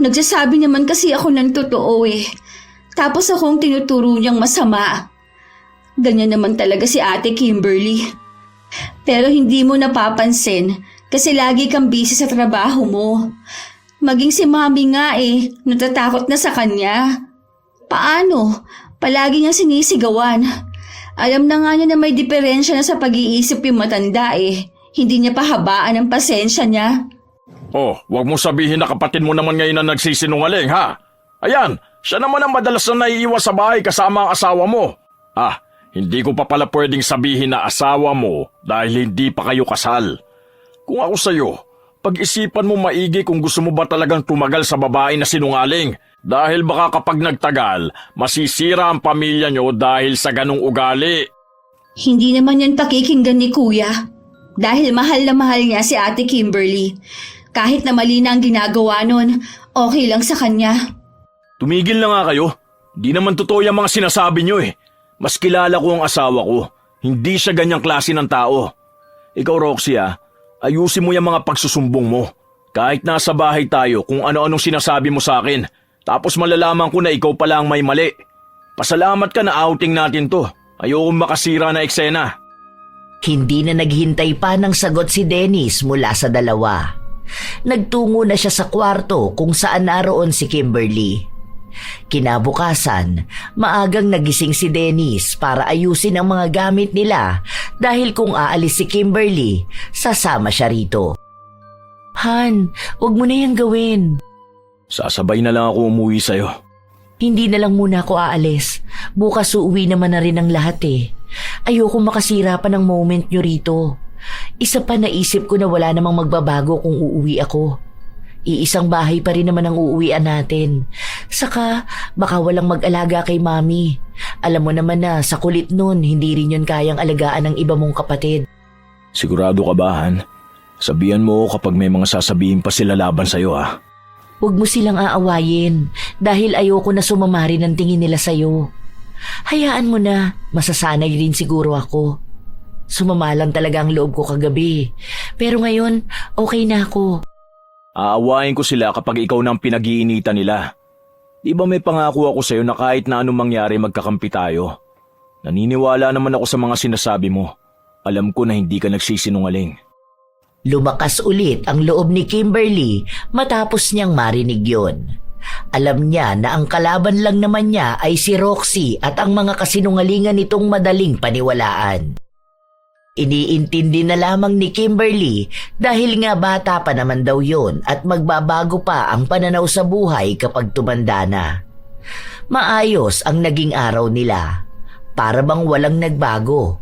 Nagsasabi naman kasi ako ng totoo eh. Tapos akong tinuturo niyang masama. Ganyan naman talaga si Ate Kimberly. Pero hindi mo napapansin kasi lagi kang busy sa trabaho mo. Maging si Mami nga eh, natatakot na sa kanya. Paano? Palagi niya sinisigawan. Alam na nga niya na may diferensya na sa pag-iisip yung matanda eh. Hindi niya pahabaan ang pasensya niya. Oh, wag mo sabihin na kapatid mo naman ngayon na nagsisinungaling ha. Ayan, siya naman ang madalas na naiiwas sa bahay kasama ang asawa mo. Ah, hindi ko pa pala pwedeng sabihin na asawa mo dahil hindi pa kayo kasal. Kung ako sa'yo, pag-isipan mo maigi kung gusto mo ba talagang tumagal sa babae na sinungaling. Dahil baka kapag nagtagal, masisira ang pamilya nyo dahil sa ganong ugali. Hindi naman yan pakikinggan ni kuya. Dahil mahal na mahal niya si Ate Kimberly. Kahit na mali na ang ginagawa nun, okay lang sa kanya. Tumigil na nga kayo. Di naman totoo yung mga sinasabi nyo eh. Mas kilala ko ang asawa ko. Hindi siya ganyang klase ng tao. Ikaw, Roxy, ayusin mo yung mga pagsusumbong mo. Kahit nasa bahay tayo kung ano-anong sinasabi mo sa akin. Tapos malalaman ko na ikaw pala ang may mali. Pasalamat ka na outing natin to. Ayokong makasira na eksena. Hindi na naghintay pa ng sagot si Dennis mula sa dalawa. Nagtungo na siya sa kwarto kung saan naroon si Kimberly. Kinabukasan, maagang nagising si Dennis para ayusin ang mga gamit nila dahil kung aalis si Kimberly, sasama siya rito. Han, wag mo na yan gawin. Sasabay na lang ako umuwi sa'yo. Hindi na lang muna ako aalis. Bukas uuwi naman na rin ang lahat eh. Ayoko makasira pa ng moment nyo rito. Isa pa naisip ko na wala namang magbabago kung uuwi ako. Iisang bahay pa rin naman ang uuwian natin. Saka, baka walang mag-alaga kay Mami. Alam mo naman na sa kulit nun, hindi rin yun kayang alagaan ng iba mong kapatid. Sigurado ka ba, Han? Sabihan mo kapag may mga sasabihin pa sila laban sa'yo, Huwag mo silang aawayin dahil ayoko na sumamari ng tingin nila sa'yo. Hayaan mo na, masasanay rin siguro ako. Sumama lang talaga ang loob ko kagabi. Pero ngayon, okay na ako. Aawain ko sila kapag ikaw na ang pinag-iinitan nila. Di ba may pangako ako sa'yo na kahit na anong mangyari magkakampi tayo? Naniniwala naman ako sa mga sinasabi mo. Alam ko na hindi ka nagsisinungaling. Lumakas ulit ang loob ni Kimberly matapos niyang marinig yon. Alam niya na ang kalaban lang naman niya ay si Roxy at ang mga kasinungalingan nitong madaling paniwalaan. Iniintindi na lamang ni Kimberly dahil nga bata pa naman daw yon at magbabago pa ang pananaw sa buhay kapag tumanda na. Maayos ang naging araw nila. Para bang walang nagbago.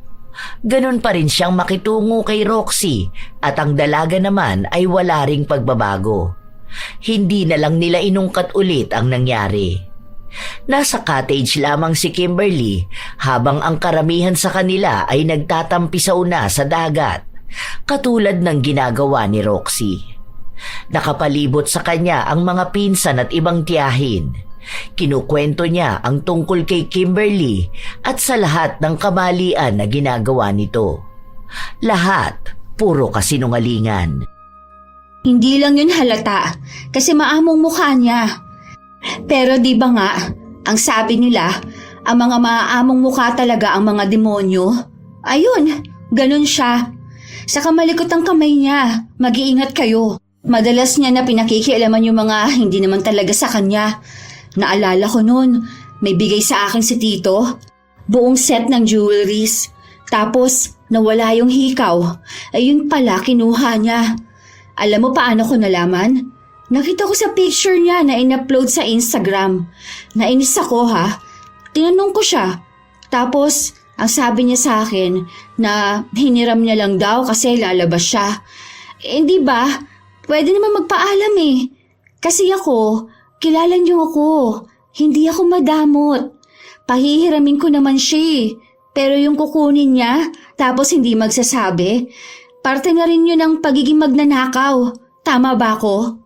Ganon pa rin siyang makitungo kay Roxy at ang dalaga naman ay wala ring pagbabago. Hindi na lang nila inungkat ulit ang nangyari. Nasa cottage lamang si Kimberly habang ang karamihan sa kanila ay nagtatampisaw na sa dagat, katulad ng ginagawa ni Roxy. Nakapalibot sa kanya ang mga pinsan at ibang tiyahin. Kinukwento niya ang tungkol kay Kimberly at sa lahat ng kamalian na ginagawa nito. Lahat puro kasinungalingan. Hindi lang yun halata kasi maamong mukha niya. Pero di ba nga, ang sabi nila, ang mga maamong mukha talaga ang mga demonyo? Ayun, ganun siya. Sa kamalikot ang kamay niya, mag-iingat kayo. Madalas niya na pinakikialaman yung mga hindi naman talaga sa kanya. Naalala ko noon, may bigay sa akin si Tito. Buong set ng jewelries. Tapos, nawala yung hikaw. Ayun pala, kinuha niya. Alam mo paano ko nalaman? Nakita ko sa picture niya na in-upload sa Instagram. Nainis ako Tinanong ko siya. Tapos, ang sabi niya sa akin na hiniram niya lang daw kasi lalabas siya. Hindi ba? Pwede naman magpaalam eh. Kasi ako, kilala niyo ako. Hindi ako madamot. Pahihiramin ko naman siya Pero yung kukunin niya, tapos hindi magsasabi, parte na rin yun ng pagiging magnanakaw. Tama ba ako?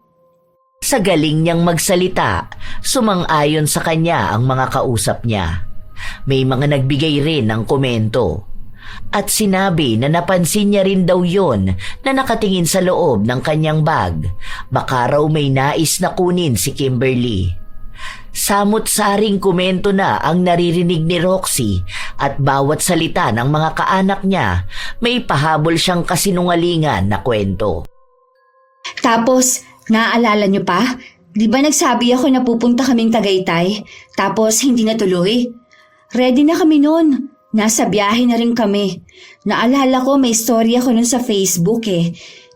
Sa galing niyang magsalita, sumang-ayon sa kanya ang mga kausap niya. May mga nagbigay rin ng komento. At sinabi na napansin niya rin daw yon na nakatingin sa loob ng kanyang bag. Baka raw may nais na kunin si Kimberly. Samot-saring komento na ang naririnig ni Roxy at bawat salita ng mga kaanak niya may pahabol siyang kasinungalingan na kwento. Tapos, naaalala niyo pa? Di ba nagsabi ako na pupunta kaming Tagaytay? Tapos hindi natuloy? Ready na kami noon. Nasa biyahe na rin kami. Naalala ko may story ako nun sa Facebook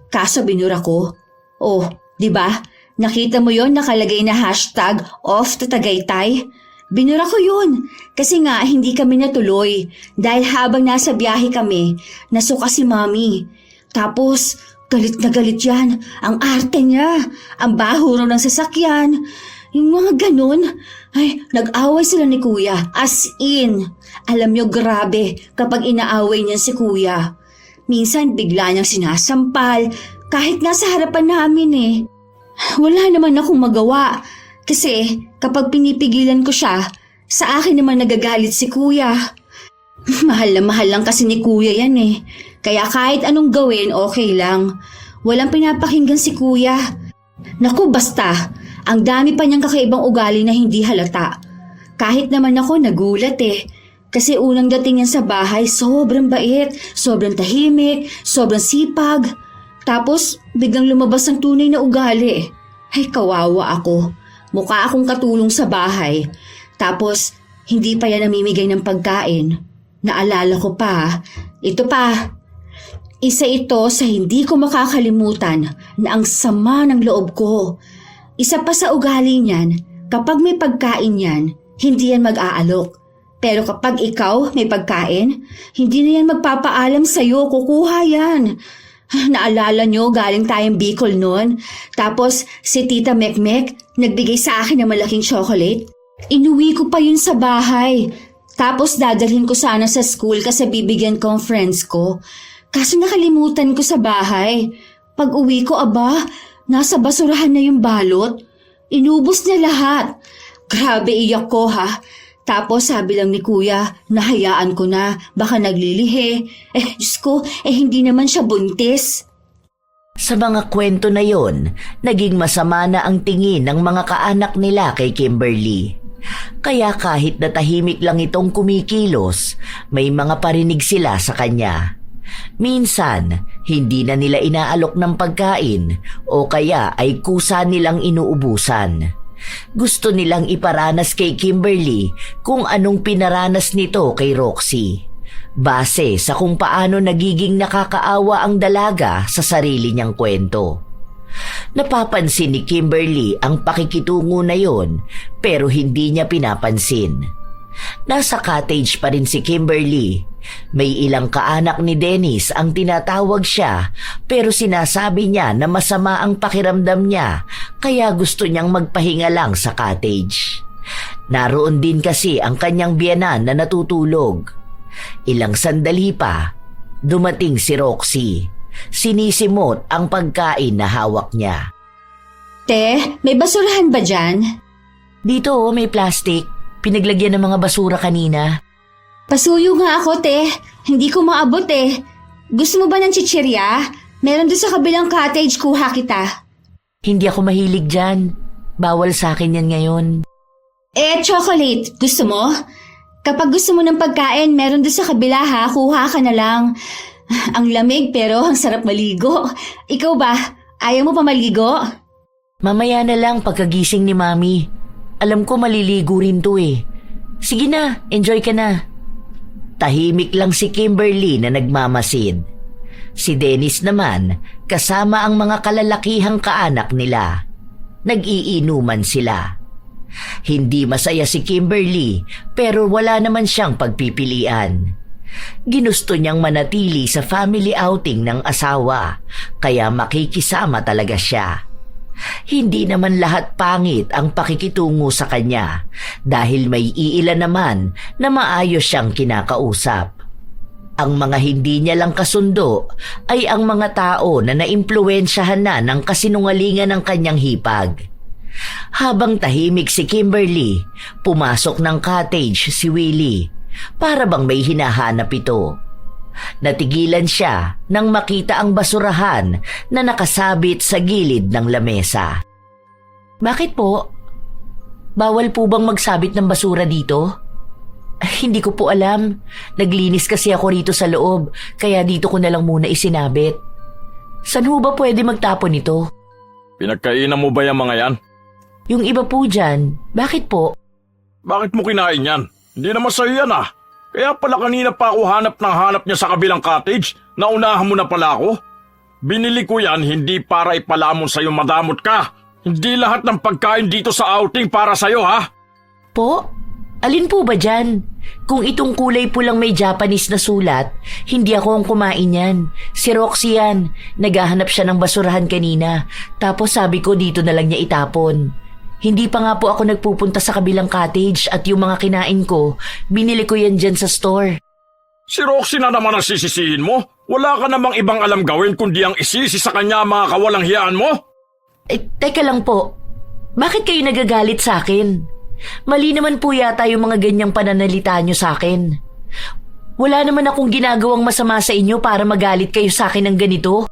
Kaso binura ko. Oh, di ba? Nakita mo yon nakalagay na hashtag off to Tagaytay? Binura ko yun. Kasi nga hindi kami natuloy. Dahil habang nasa biyahe kami, nasuka si Mami. Tapos, galit na galit yan. Ang arte niya. Ang baho raw ng sasakyan. Yung mga ganun. Ay, nag-away sila ni Kuya. As in. Alam niyo, grabe kapag inaaway niya si Kuya. Minsan bigla niyang sinasampal, Kahit nga sa harapan namin eh. Wala naman akong magawa. Kasi kapag pinipigilan ko siya, sa akin naman nagagalit si kuya. Mahal na mahal lang kasi ni kuya yan eh. Kaya kahit anong gawin, okay lang. Walang pinapakinggan si kuya. Naku basta, ang dami pa niyang kakaibang ugali na hindi halata. Kahit naman ako nagulat eh. Kasi unang dating niya sa bahay, sobrang bait, sobrang tahimik, sobrang sipag. Tapos biglang lumabas ang tunay na ugali. Ay kawawa ako. Mukha akong katulong sa bahay. Tapos hindi pa yan namimigay ng pagkain. Naalala ko pa, ito pa. Isa ito sa hindi ko makakalimutan na ang sama ng loob ko. Isa pa sa ugali niyan, kapag may pagkain yan, hindi yan mag-aalok. Pero kapag ikaw may pagkain, hindi na yan magpapaalam sa'yo, kukuha yan. Naalala nyo, galing tayong Bicol noon. Tapos si Tita Mekmek nagbigay sa akin ng malaking chocolate. Inuwi ko pa yun sa bahay. Tapos dadalhin ko sana sa school kasi bibigyan ko ang friends ko. Kaso nakalimutan ko sa bahay. Pag uwi ko, nasa basurahan na yung balot. Inubos niya lahat. Grabe iyak ko ha. Tapos sabi lang ni kuya, nahayaan ko na, baka naglilihi. Diyos ko, hindi naman siya buntis. Sa mga kwento na yon, naging masama na ang tingin ng mga kaanak nila kay Kimberly. Kaya kahit na tahimik lang itong kumikilos, may mga parinig sila sa kanya. Minsan, hindi na nila inaalok ng pagkain o kaya ay kusa nilang inuubusan. Gusto nilang iparanas kay Kimberly kung anong pinaranas nito kay Roxy. Base sa kung paano nagiging nakakaawa ang dalaga sa sarili niyang kwento. Napapansin ni Kimberly ang pakikitungo na yon pero hindi niya pinapansin. Nasa cottage pa rin si Kimberly. May ilang kaanak ni Dennis ang tinatawag siya pero sinasabi niya na masama ang pakiramdam niya kaya gusto niyang magpahinga lang sa cottage. Naroon din kasi ang kanyang biyenan na natutulog. Ilang sandali pa, dumating si Roxy. Sinisimot ang pagkain na hawak niya. Te, may basurahan ba dyan? Dito may plastic. Pinaglagyan ng mga basura kanina. Pasuyo nga ako, te. Hindi ko maabot eh. Gusto mo ba ng chichirya? Meron doon sa kabilang cottage, kuha kita. Hindi ako mahilig dyan. Bawal sa akin yan ngayon. Chocolate. Gusto mo? Kapag gusto mo ng pagkain, meron doon sa kabila ha. Kuha ka na lang. Ang lamig pero ang sarap maligo. Ikaw ba? Ayaw mo pa maligo? Mamaya na lang pagkagising ni Mami. Alam ko maliligo rin to eh. Sige na, enjoy ka na. Tahimik lang si Kimberly na nagmamasid. Si Dennis naman, kasama ang mga kalalakihang kaanak nila. Nag-iinuman sila. Hindi masaya si Kimberly pero wala naman siyang pagpipilian. Ginusto niyang manatili sa family outing ng asawa kaya makikisama talaga siya. Hindi naman lahat pangit ang pakikitungo sa kanya dahil may iilan naman na maayos siyang kinakausap. Ang mga hindi niya lang kasundo ay ang mga tao na naimpluwensyahan na ng kasinungalingan ng kanyang hipag. Habang tahimik si Kimberly, pumasok ng cottage si Willie para bang may hinahanap ito. Natigilan siya nang makita ang basurahan na nakasabit sa gilid ng lamesa. Bakit po? Bawal po bang magsabit ng basura dito? Hindi ko po alam. Naglinis kasi ako rito sa loob, kaya dito ko na lang muna isinabit. Saan ho ba pwede magtapon ito? Pinagkainan mo ba yung mga yan? Yung iba po dyan, bakit po? Bakit mo kinain yan? Hindi naman sa'yo yan ah. Kaya pala kanina pa ako hanap niya sa kabilang cottage. Naunahan mo na pala ako. Binili ko yan hindi para ipalamon sa'yo madamot ka. Hindi lahat ng pagkain dito sa outing para sa'yo ha. Po? Alin po ba dyan? Kung itong kulay pulang may Japanese na sulat, hindi ako ang kumain yan. Si Roxy yan. Naghahanap siya ng basurahan kanina. Tapos sabi ko dito na lang niya itapon. Hindi pa nga po ako nagpupunta sa kabilang cottage at yung mga kinain ko, binili ko yan dyan sa store. Si Roxy na naman ang sisisihin mo? Wala ka namang ibang alam gawin kundi ang isisi sa kanya ang mga kawalang hiyaan mo? Teka lang po. Bakit kayo nagagalit sa akin? Mali naman po yata yung mga ganyang pananalita nyo sa akin. Wala naman akong ginagawang masama sa inyo para magalit kayo sa akin ng ganito.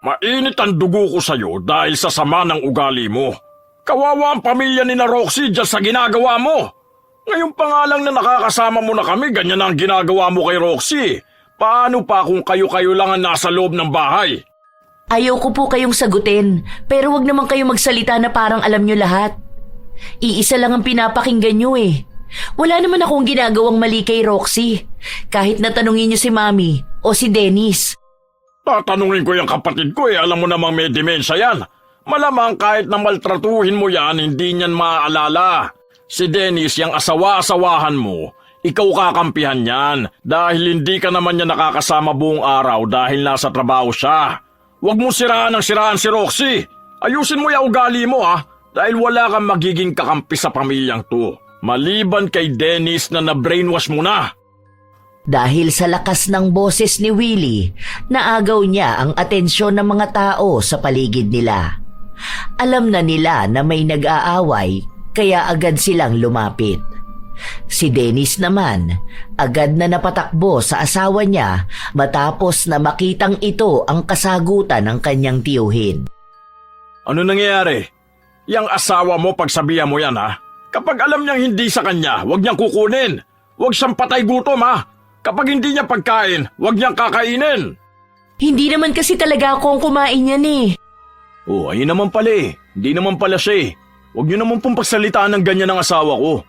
Mainit ang dugo ko sa'yo dahil sa sama ng ugali mo. Kawawa ang pamilya ni na Roxy dyan sa ginagawa mo. Ngayon pa nga lang na nakakasama mo na kami, ganyan ang ginagawa mo kay Roxy. Paano pa kung kayo-kayo lang ang nasa loob ng bahay? Ayaw ko po kayong sagutin, pero wag naman kayo magsalita na parang alam nyo lahat. Iisa lang ang pinapakinggan nyo eh. Wala naman akong ginagawang mali kay Roxy. Kahit natanungin nyo si Mami o si Dennis. Tatanungin ko yung kapatid ko alam mo namang may demensya yan. Malamang kahit na maltratuhin mo yan, hindi niyan maaalala. Si Dennis, yung asawa-asawahan mo, ikaw kakampihan yan dahil hindi ka naman niya nakakasama buong araw dahil nasa trabaho siya. Huwag mo siraan ang siraan si Roxy. Ayusin mo yung ugali mo dahil wala kang magiging kakampi sa pamilyang to. Maliban kay Dennis na na-brainwash mo na. Dahil sa lakas ng boses ni Willie, naagaw niya ang atensyon ng mga tao sa paligid nila. Alam na nila na may nag-aaway, kaya agad silang lumapit. Si Dennis naman, agad na napatakbo sa asawa niya matapos na makitang ito ang kasagutan ng kanyang tiyuhin. Ano nangyayari? Yang asawa mo pagsabihan mo yan Kapag alam niyang hindi sa kanya, huwag niyang kukunin. Huwag siyang patay gutom Kapag hindi niya pagkain, huwag niyang kakainin. Hindi naman kasi talaga ako ang kumain yan eh. Oh, ayun naman pala eh. Hindi naman pala siya eh. Huwag niyo naman pong pagsalitaan ng ganyan ng asawa ko.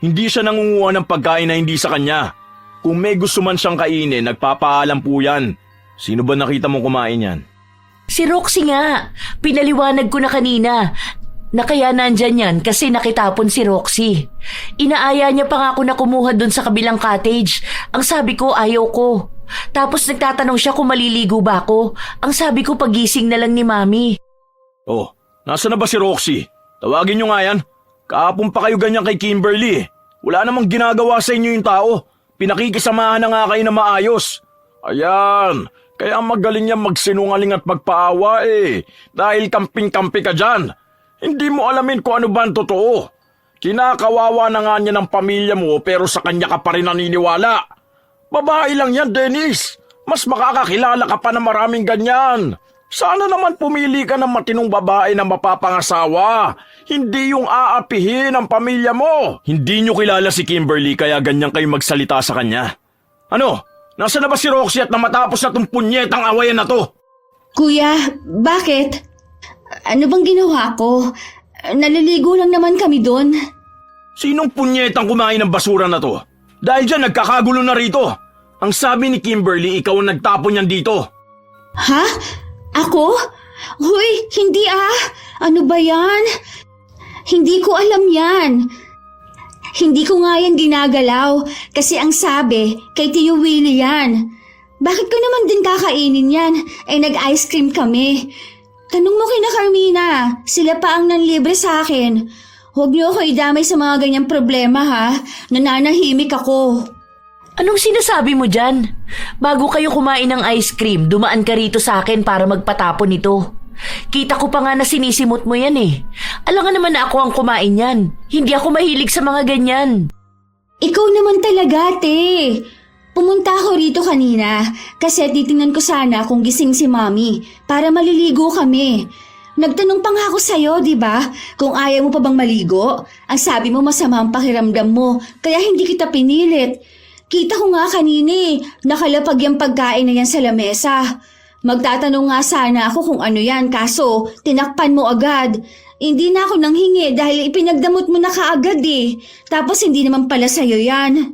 Hindi siya nangunguha ng pagkain na hindi sa kanya. Kung may gusto man siyang kainin, nagpapaalam po yan. Sino ba nakita mong kumain yan? Si Roxy nga. Pinaliwanag ko na kanina na kaya nandyan yan kasi nakitapon si Roxy. Inaaya niya pa nga ako na kumuha dun sa kabilang cottage. Ang sabi ko ayaw ko. Tapos nagtatanong siya kung maliligo ba ako. Ang sabi ko pagising na lang ni Mami. Oh, nasa na ba si Roxy? Tawagin niyo nga yan. Kahapon pa kayo ganyan kay Kimberly. Wala namang ginagawa sa inyo yung tao. Pinakikisamahan na nga kayo na maayos. Ayan, kaya magaling yan magsinungaling at magpaawa Dahil kamping-kampi ka dyan. Hindi mo alamin kung ano ba ang totoo. Kinakawawa na nga niya ng pamilya mo pero sa kanya ka pa rin naniniwala. Babae lang yan, Dennis. Mas makakakilala ka pa ng maraming ganyan. Sana naman pumili ka ng matinong babae na mapapangasawa. Hindi yung aapihin ang pamilya mo. Hindi niyo kilala si Kimberly kaya ganyan kayo magsalita sa kanya. Ano? Nasa na ba si Roxy at na matapos na itong punyetang awayan na to? Kuya, bakit? Ano bang ginawa ko? Naliligo lang naman kami doon. Sinong punyetang kumain ng basura na to? Dahil dyan nagkakagulo na rito. Ang sabi ni Kimberly, ikaw ang nagtapon niyan dito. Ha? Ako? Hoy, hindi Ano ba yan? Hindi ko alam yan. Hindi ko nga yan ginagalaw kasi ang sabi kay Tio Willie yan. Bakit ko naman din kakainin yan? Nag-ice cream kami. Tanong mo kina Carmina, sila pa ang nanlibre sa akin. Huwag niyo ako idamay sa mga ganyang problema Nananahimik ako. Anong sinasabi mo dyan? Bago kayo kumain ng ice cream, dumaan ka rito sa akin para magpatapon nito. Kita ko pa nga na sinisimot mo yan Alangan naman na ako ang kumain yan. Hindi ako mahilig sa mga ganyan. Ikaw naman talaga, te. Pumunta ako rito kanina kasi titingnan ko sana kung gising si Mami para maliligo kami. Nagtanong pa nga ako sa'yo, di ba? Kung ayaw mo pa bang maligo? Ang sabi mo masama ang pakiramdam mo, kaya hindi kita pinilit. Kita ko nga kanina nakalapag yung pagkain na yan sa lamesa. Magtatanong nga sana ako kung ano yan, kaso tinakpan mo agad. Hindi na ako nanghingi dahil ipinagdamot mo na kaagad Tapos hindi naman pala sa'yo yan.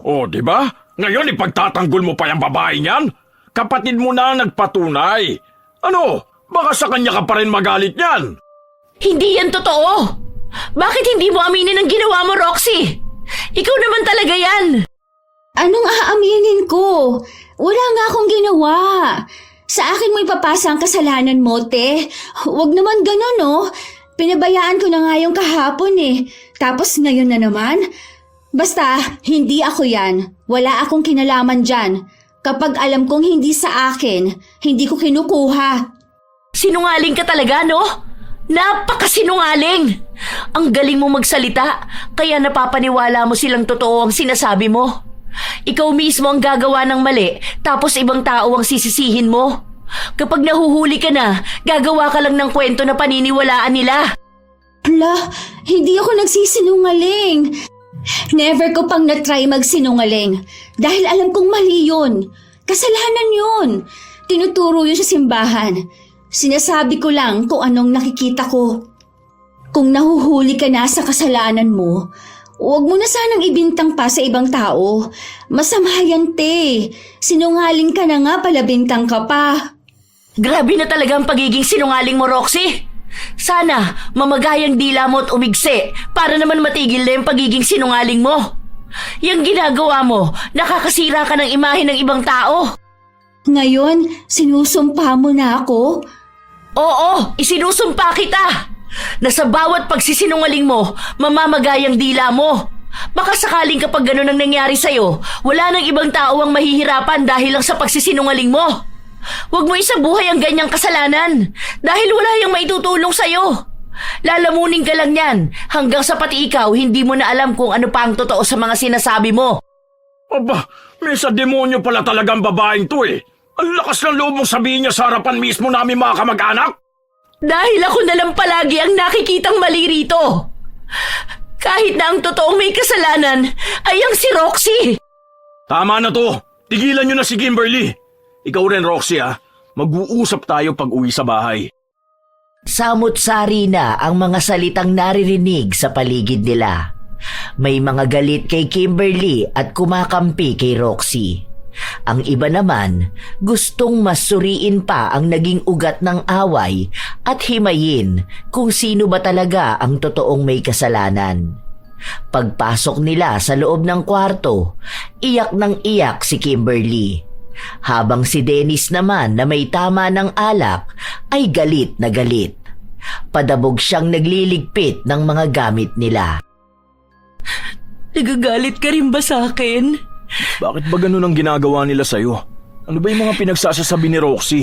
Oh, di ba? Ngayon ipagtatanggol mo pa yung babae niyan? Kapatid mo na ang nagpatunay. Ano? Baka sa kanya ka pa rin magalit niyan. Hindi yan totoo. Bakit hindi mo aminin ang ginawa mo, Roxy? Ikaw naman talaga yan. Anong aaminin ko? Wala nga akong ginawa. Sa akin mo ipapasa ang kasalanan mo, te. Huwag naman ganun, Pinabayaan ko na nga yung kahapon Tapos ngayon na naman. Basta, hindi ako yan. Wala akong kinalaman dyan. Kapag alam kong hindi sa akin, hindi ko kinukuha. Sinungaling ka talaga, no? Napakasinungaling! Ang galing mo magsalita, kaya napapaniwala mo silang totoo ang sinasabi mo. Ikaw mismo ang gagawa ng mali, tapos ibang tao ang sisisihin mo. Kapag nahuhuli ka na, gagawa ka lang ng kwento na paniniwalaan nila. Hala, hindi ako nagsisinungaling. Never ko pang na-try magsinungaling dahil alam kong mali yun. Kasalanan yun. Tinuturo yun sa simbahan. Sinasabi ko lang kung anong nakikita ko. Kung nahuhuli ka na sa kasalanan mo, huwag mo na sanang ibintang pa sa ibang tao. Masama yan, te. Sinungaling ka na nga, palabintang ka pa. Grabe na talaga ang pagiging sinungaling mo, Roxy. Sana mamagayang dila mo at umigsi para naman matigil na yung pagiging sinungaling mo. Yung ginagawa mo, nakakasira ka ng imahe ng ibang tao. Ngayon, sinusumpa mo na ako? Oo, isinusumpa kita na sa bawat pagsisinungaling mo, mamamagayang dila mo. Baka sakaling kapag ganun ang nangyari sa'yo, wala nang ibang tao ang mahihirapan dahil lang sa pagsisinungaling mo. Huwag mo isabuhay ang ganyang kasalanan dahil wala yung maitutulong sa'yo. Lalamunin ka lang yan hanggang sa pati ikaw hindi mo na alam kung ano pa ang totoo sa mga sinasabi mo. Aba, may sa demonyo pala talagang babaeng to eh. Ang lakas ng loob mong sabihin niya sa harapan mismo namin mga kamag-anak. Dahil ako na lang palagi ang nakikitang mali rito. Kahit na ang totoong may kasalanan ay ang si Roxy. Tama na to. Tigilan niyo na si Kimberly. Ikaw rin, Roxy, ha? Mag-uusap tayo pag uwi sa bahay. Samot-sari na ang mga salitang naririnig sa paligid nila. May mga galit kay Kimberly at kumakampi kay Roxy. Ang iba naman, gustong masuriin pa ang naging ugat ng away at himayin kung sino ba talaga ang totoong may kasalanan. Pagpasok nila sa loob ng kwarto, iyak ng iyak si Kimberly. Habang si Dennis naman na may tama ng alak ay galit na galit. Padabog siyang nagliligpit ng mga gamit nila. Nagagalit ka rin ba sa akin? Bakit ba ganun ang ginagawa nila sa'yo? Ano ba yung mga pinagsasasabi ni Roxy?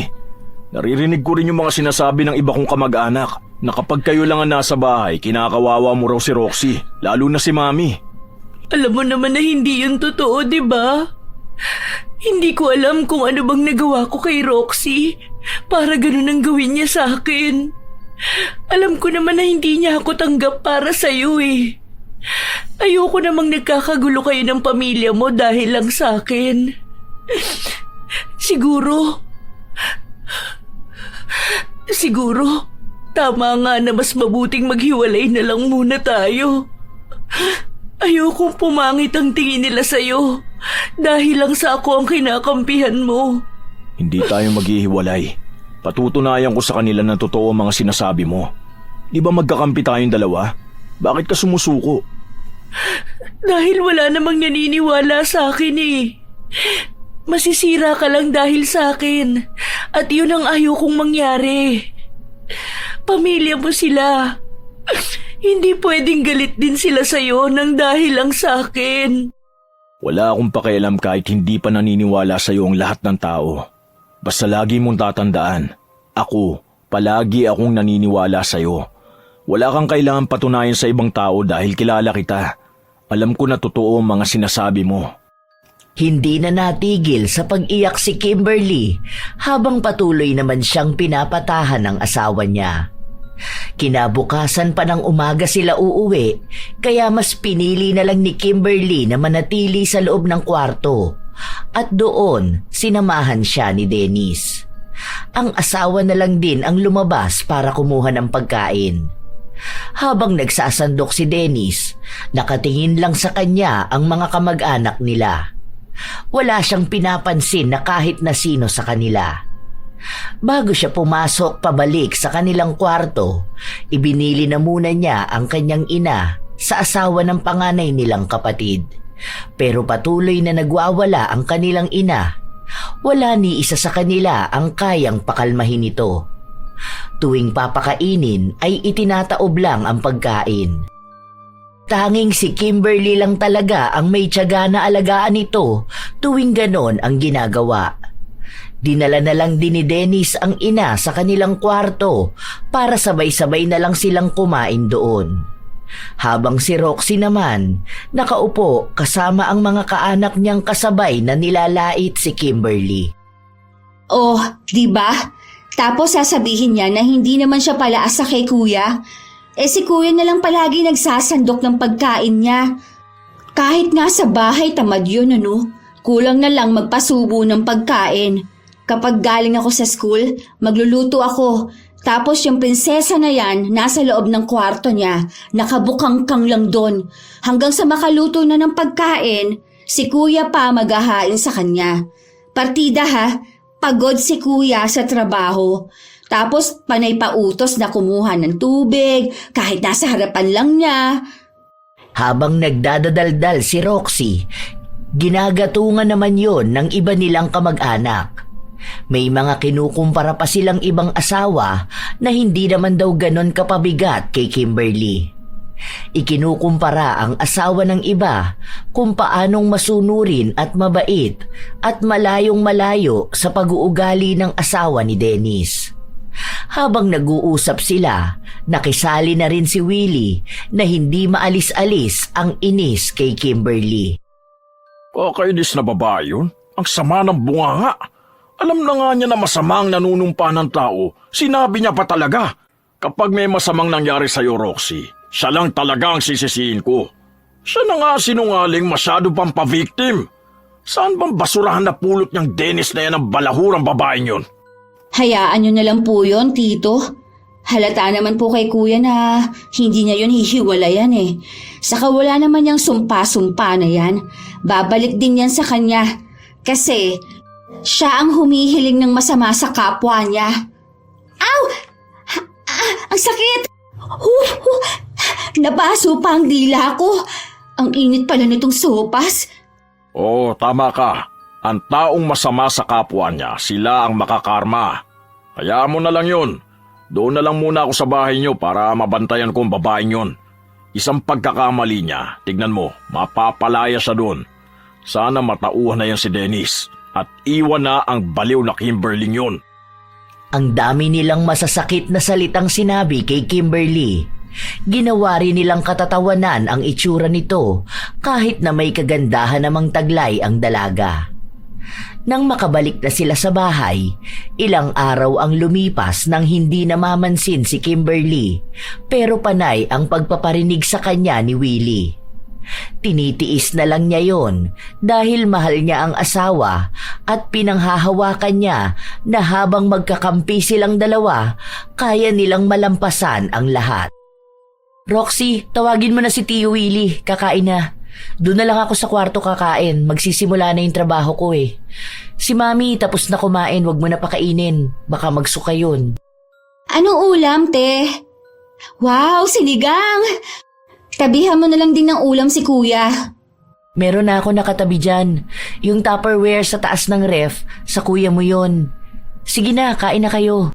Naririnig ko rin yung mga sinasabi ng iba kong kamag-anak na kapag kayo lang ang nasa bahay, kinakawawa mo raw si Roxy, lalo na si Mami. Alam mo naman na hindi yun totoo, di ba? Hindi ko alam kung ano bang nagawa ko kay Roxy para ganun ang gawin niya sa akin. Alam ko naman na hindi niya ako tanggap para sa'yo eh. Ayoko namang nagkakagulo kayo ng pamilya mo dahil lang sa akin. Siguro, tama nga na mas mabuting maghiwalay na lang muna tayo. Ayokong pumangit ang tingin nila sa'yo dahil lang sa ako ang kinakampihan mo. Hindi tayo maghihiwalay. Patutunayan ko sa kanila na totoo ang mga sinasabi mo. Di ba magkakampi tayong dalawa? Bakit ka sumusuko? Dahil wala namang naniniwala sa akin eh. Masisira ka lang dahil sa akin. At yun ang ayokong mangyari. Pamilya mo sila. Hindi pwedeng galit din sila sa'yo nang dahil lang sa akin. Wala akong pakialam kahit hindi pa naniniwala sa'yo ang lahat ng tao. Basta lagi mong tatandaan, ako, palagi akong naniniwala sa'yo. Wala kang kailangan patunayan sa ibang tao dahil kilala kita. Alam ko na totoo ang mga sinasabi mo. Hindi na natigil sa pag-iyak si Kimberly habang patuloy naman siyang pinapatahan ng asawa niya. Kinabukasan pa ng umaga sila uuwi, kaya mas pinili na lang ni Kimberly na manatili sa loob ng kwarto at doon sinamahan siya ni Dennis. Ang asawa na lang din ang lumabas para kumuha ng pagkain. Habang nagsasandok si Dennis, nakatingin lang sa kanya ang mga kamag-anak nila. Wala siyang pinapansin na kahit na sino sa kanila. Bago siya pumasok pabalik sa kanilang kwarto, ibinili na muna niya ang kanyang ina sa asawa ng panganay nilang kapatid. Pero patuloy na nagwawala ang kanilang ina. Wala ni isa sa kanila ang kayang pakalmahin ito. Tuwing papakainin ay itinataob lang ang pagkain. Tanging si Kimberly lang talaga ang may tiyaga na alagaan ito tuwing ganon ang ginagawa. Dinala na lang din ni Dennis ang ina sa kanilang kwarto para sabay-sabay na lang silang kumain doon. Habang si Roxy naman, nakaupo kasama ang mga kaanak niyang kasabay na nilalait si Kimberly. Oh, di ba? Tapos sasabihin niya na hindi naman siya pala asa kay kuya. Si kuya na lang palagi nagsasandok ng pagkain niya. Kahit nga sa bahay tamad yun ano, kulang na lang magpasubo ng pagkain. Kapag galing ako sa school, magluluto ako. Tapos yung prinsesa na yan, nasa loob ng kwarto niya, nakabukangkang lang doon. Hanggang sa makaluto na ng pagkain, si kuya pa maghahain sa kanya. Partida ha, pagod si kuya sa trabaho. Tapos panay pa utos na kumuha ng tubig, kahit nasa harapan lang niya. Habang nagdadadaldal si Roxy, ginagatungan naman yon ng iba nilang kamag-anak. May mga kinukumpara pa silang ibang asawa na hindi naman daw ganon kapabigat kay Kimberly. Ikinukumpara ang asawa ng iba kung paanong masunurin at mabait at malayong malayo sa pag-uugali ng asawa ni Dennis. Habang nag-uusap sila, nakisali na rin si Willie na hindi maalis-alis ang inis kay Kimberly. Kakainis na babae yun. Ang sama ng bunganga. Alam na nga niya na masamang nanunumpa ng tao. Sinabi niya pa talaga. Kapag may masamang nangyari sa'yo, Roxy, siya lang talaga ang sisisihin ko. Siya na nga sinungaling, masyado pang pa-victim. Saan bang basurahan na pulot niyang Dennis na yan ang balahurang babaeng yun? Hayaan niyo na lang po yun, tito. Halata naman po kay kuya na hindi niya yun hihiwalayan eh. Saka wala naman yung sumpa-sumpa na yan. Babalik din yan sa kanya. Kasi siya ang humihiling ng masama sa kapwa niya. Aw! Ang sakit! Nabaso pa ang dila ko. Ang init pala nitong sopas. Oo, tama ka. Ang taong masama sa kapwa niya, sila ang makakarma. Hayaan mo na lang yun. Doon na lang muna ako sa bahay niyo para mabantayan ko ang babaeng yun. Isang pagkakamali niya, tignan mo, mapapalaya siya doon. Sana matauhan na yan si Dennis at iwan na ang baliw na Kimberly yun. Ang dami nilang masasakit na salitang sinabi kay Kimberly. Ginawa rin nilang katatawanan ang itsura nito kahit na may kagandahan namang taglay ang dalaga. Nang makabalik na sila sa bahay, ilang araw ang lumipas nang hindi namamansin si Kimberly, pero panay ang pagpaparinig sa kanya ni Willie. Tinitiis na lang niya yon dahil mahal niya ang asawa at pinanghahawakan niya na habang magkakampi silang dalawa, kaya nilang malampasan ang lahat. Roxy, tawagin mo na si Tio Willie, kakain na. Doon na lang ako sa kwarto kakain, magsisimula na yung trabaho ko eh. Si Mami tapos na kumain, wag mo na pakainin, baka magsuka yun. Anong ulam, te? Wow, sinigang! Tabihan mo na lang din ng ulam si kuya. Meron na ako nakatabi dyan, yung Tupperware sa taas ng ref, sa kuya mo yun. Sige na, kain na kayo.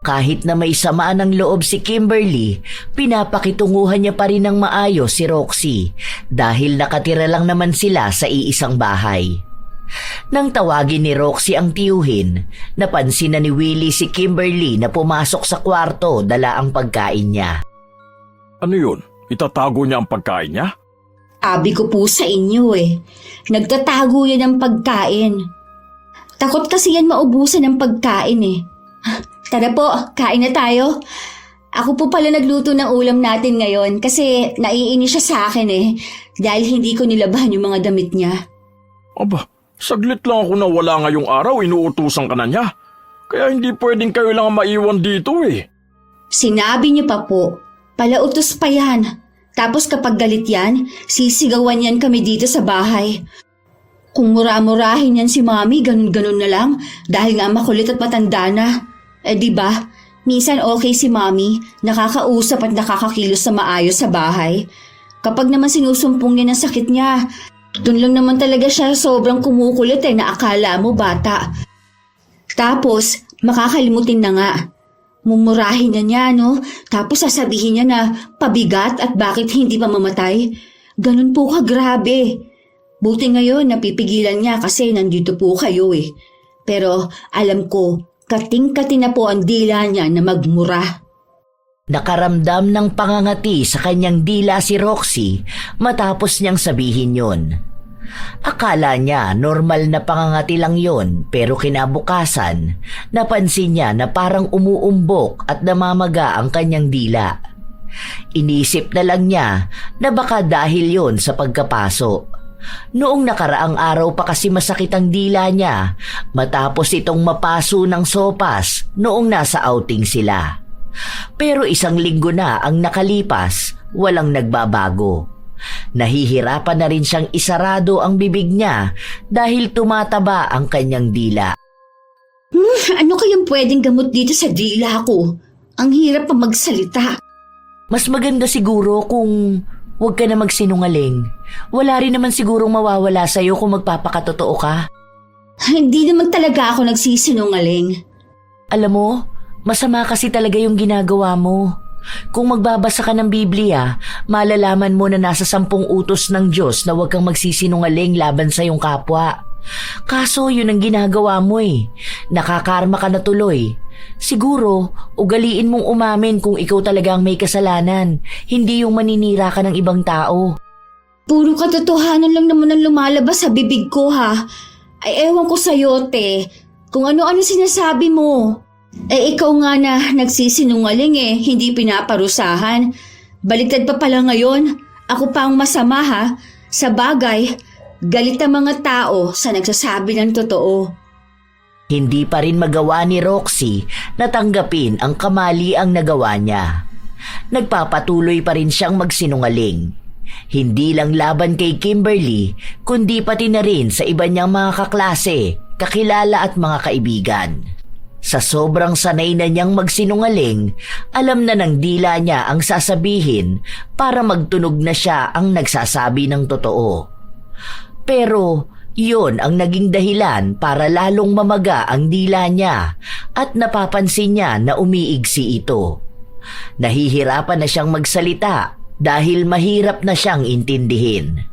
Kahit na may samaan ng loob si Kimberly, pinapakitunguhan niya pa rin ng maayos si Roxy dahil nakatira lang naman sila sa iisang bahay. Nang tawagin ni Roxy ang tiyuhin, napansin na ni Willie si Kimberly na pumasok sa kwarto dala ang pagkain niya. Ano yun? Itatago niya ang pagkain niya? Abi ko po sa inyo eh. Nagtatago yan ng pagkain. Takot kasi yan maubusan ng pagkain eh. Tara po, kain na tayo. Ako po pala nagluto ng ulam natin ngayon kasi naiinis siya sa akin eh. Dahil hindi ko nilabahan yung mga damit niya. Aba, saglit lang ako na wala ngayong araw, inuutusan ka na niya. Kaya hindi pwedeng kayo lang maiwan dito eh. Sinabi niyo pa po, palautos pa yan. Tapos kapag galit yan, sisigawan yan kami dito sa bahay. Kung mura-murahin yan si Mami, ganun-ganun na lang dahil nga makulit at matanda na. Diba? Minsan okay si Mami, nakakausap at nakakakilos sa maayos sa bahay. Kapag naman sinusumpong niya ng sakit niya, doon lang naman talaga siya sobrang kumukulit na akala mo bata. Tapos, makakalimutin na nga. Mumurahin na niya, no? Tapos sasabihin niya na pabigat at bakit hindi pa mamatay. Ganun po ka, grabe. Buti ngayon napipigilan niya kasi nandito po kayo eh. Pero alam ko, kating-kati na po ang dila niya na magmura. Nakaramdam ng pangangati sa kanyang dila si Roxy matapos niyang sabihin yon. Akala niya normal na pangangati lang yon, pero kinabukasan, napansin niya na parang umuumbok at namamaga ang kanyang dila. Inisip na lang niya na baka dahil yon sa pagkapaso. Noong nakaraang araw pa kasi masakit ang dila niya matapos itong mapaso ng sopas noong nasa outing sila. Pero 1 linggo na ang nakalipas, walang nagbabago. Nahihirapan na rin siyang isarado ang bibig niya dahil tumataba ang kanyang dila. Ano kayang pwedeng gamot dito sa dila ko? Ang hirap pa magsalita. Mas maganda siguro kung huwag ka na magsinungaling. Wala rin naman sigurong mawawala sa'yo kung magpapakatotoo ka. Hindi naman talaga ako nagsisinungaling. Alam mo, masama kasi talaga yung ginagawa mo. Kung magbabasa ka ng Biblia, malalaman mo na nasa 10 utos ng Diyos na huwag kang magsisinungaling laban sa iyong kapwa. Kaso yun ang ginagawa mo eh. Nakakarma ka na tuloy. Siguro, ugaliin mong umamin kung ikaw talaga ang may kasalanan, hindi yung maninira ka ng ibang tao. Puro katotohanan lang naman ang lumalabas sa bibig ko ha. Ay ewan ko sa'yo, te. Kung ano-ano sinasabi mo. Ikaw nga na nagsisinungaling eh, hindi pinaparusahan. Baliktad pa pala ngayon. Ako pa ang masama ha. Sa bagay, galit ang mga tao sa nagsasabi ng totoo. Hindi pa rin magawa ni Roxy na tanggapin ang kamaliang nagawa niya. Nagpapatuloy pa rin siyang magsinungaling. Hindi lang laban kay Kimberly, kundi pati na rin sa iba niyang mga kaklase, kakilala at mga kaibigan. Sa sobrang sanay na niyang magsinungaling, alam na ng dila niya ang sasabihin para magtunog na siya ang nagsasabi ng totoo. Pero yon ang naging dahilan para lalong mamaga ang dila niya at napapansin niya na umiigsi ito. Nahihirapan na siyang magsalita dahil mahirap na siyang intindihin.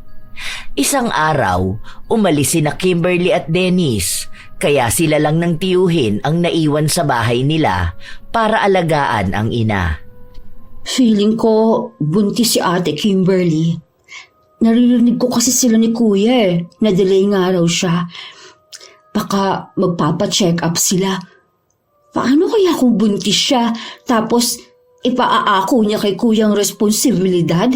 Isang araw, umalis sina Kimberly at Dennis, kaya sila lang ng tiyuhin ang naiwan sa bahay nila para alagaan ang ina. Feeling ko buntis si Ate Kimberly. Naririnig ko kasi sila ni Kuya eh. Na-delay nga raw siya. Baka magpapa-check up sila. Paano kaya kung buntis siya tapos ipaaako niya kay Kuya ang responsibilidad?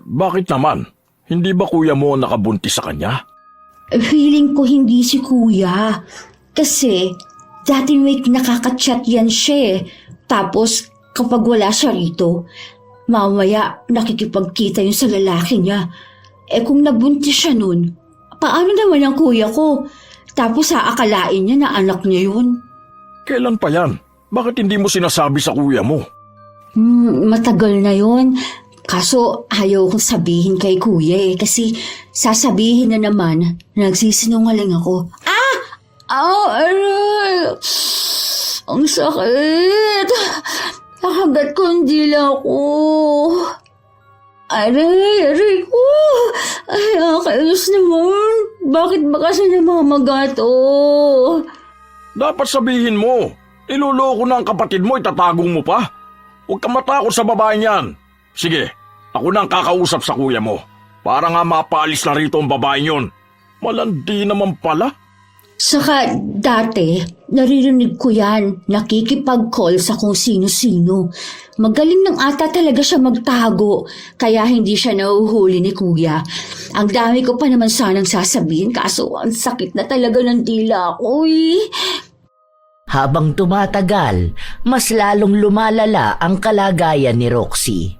Bakit naman? Hindi ba kuya mo nakabuntis sa kanya? Feeling ko hindi si Kuya. Kasi dati may nakaka-chat yan siya eh. Tapos kapag wala siya rito, mamaya nakikipagkita yun sa lalaki niya. Kung nabuntis siya nun, paano naman ang kuya ko? Tapos aakalain niya na anak niya yun. Kailan pa yan? Bakit hindi mo sinasabi sa kuya mo? Matagal na yun. Kaso ayaw kong sabihin kay kuya eh. Kasi sasabihin na naman na nagsisinungaling ako. Aray! Ang sakit! Nakagat ko ang dila ko. Aray ko. Ay, nakakainis naman. Bakit ba kasi namamaga to? Dapat sabihin mo. Niloloko na ang kapatid mo, itatago mo pa. Huwag kang matakot sa babaeng yan. Sige, ako na ang kakausap sa kuya mo. Para nga mapaalis na rito ang babaeng yun. Malandi naman pala. Saka dati, naririnig ko yan, nakikipag-call sa kung sino-sino. Magaling nang ata talaga siya magtago, kaya hindi siya nahuhuli ni Kuya. Ang dami ko pa naman sanang sasabihin, kaso ang sakit na talaga ng dila ko eh. Habang tumatagal, mas lalong lumalala ang kalagayan ni Roxy.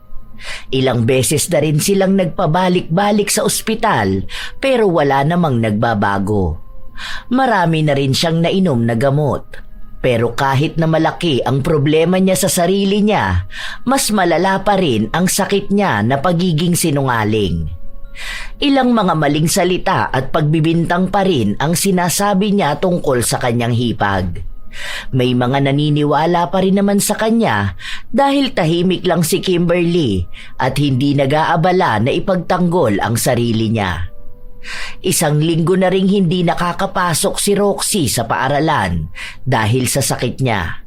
Ilang beses na rin silang nagpabalik-balik sa ospital pero wala namang nagbabago. Marami na rin siyang nainom na gamot. Pero kahit na malaki ang problema niya sa sarili niya, mas malala pa rin ang sakit niya na pagiging sinungaling. Ilang mga maling salita at pagbibintang pa rin ang sinasabi niya tungkol sa kanyang hipag. May mga naniniwala pa rin naman sa kanya dahil tahimik lang si Kimberly at hindi nag-aabala na ipagtanggol ang sarili niya. Isang linggo na ring hindi nakakapasok si Roxy sa paaralan dahil sa sakit niya.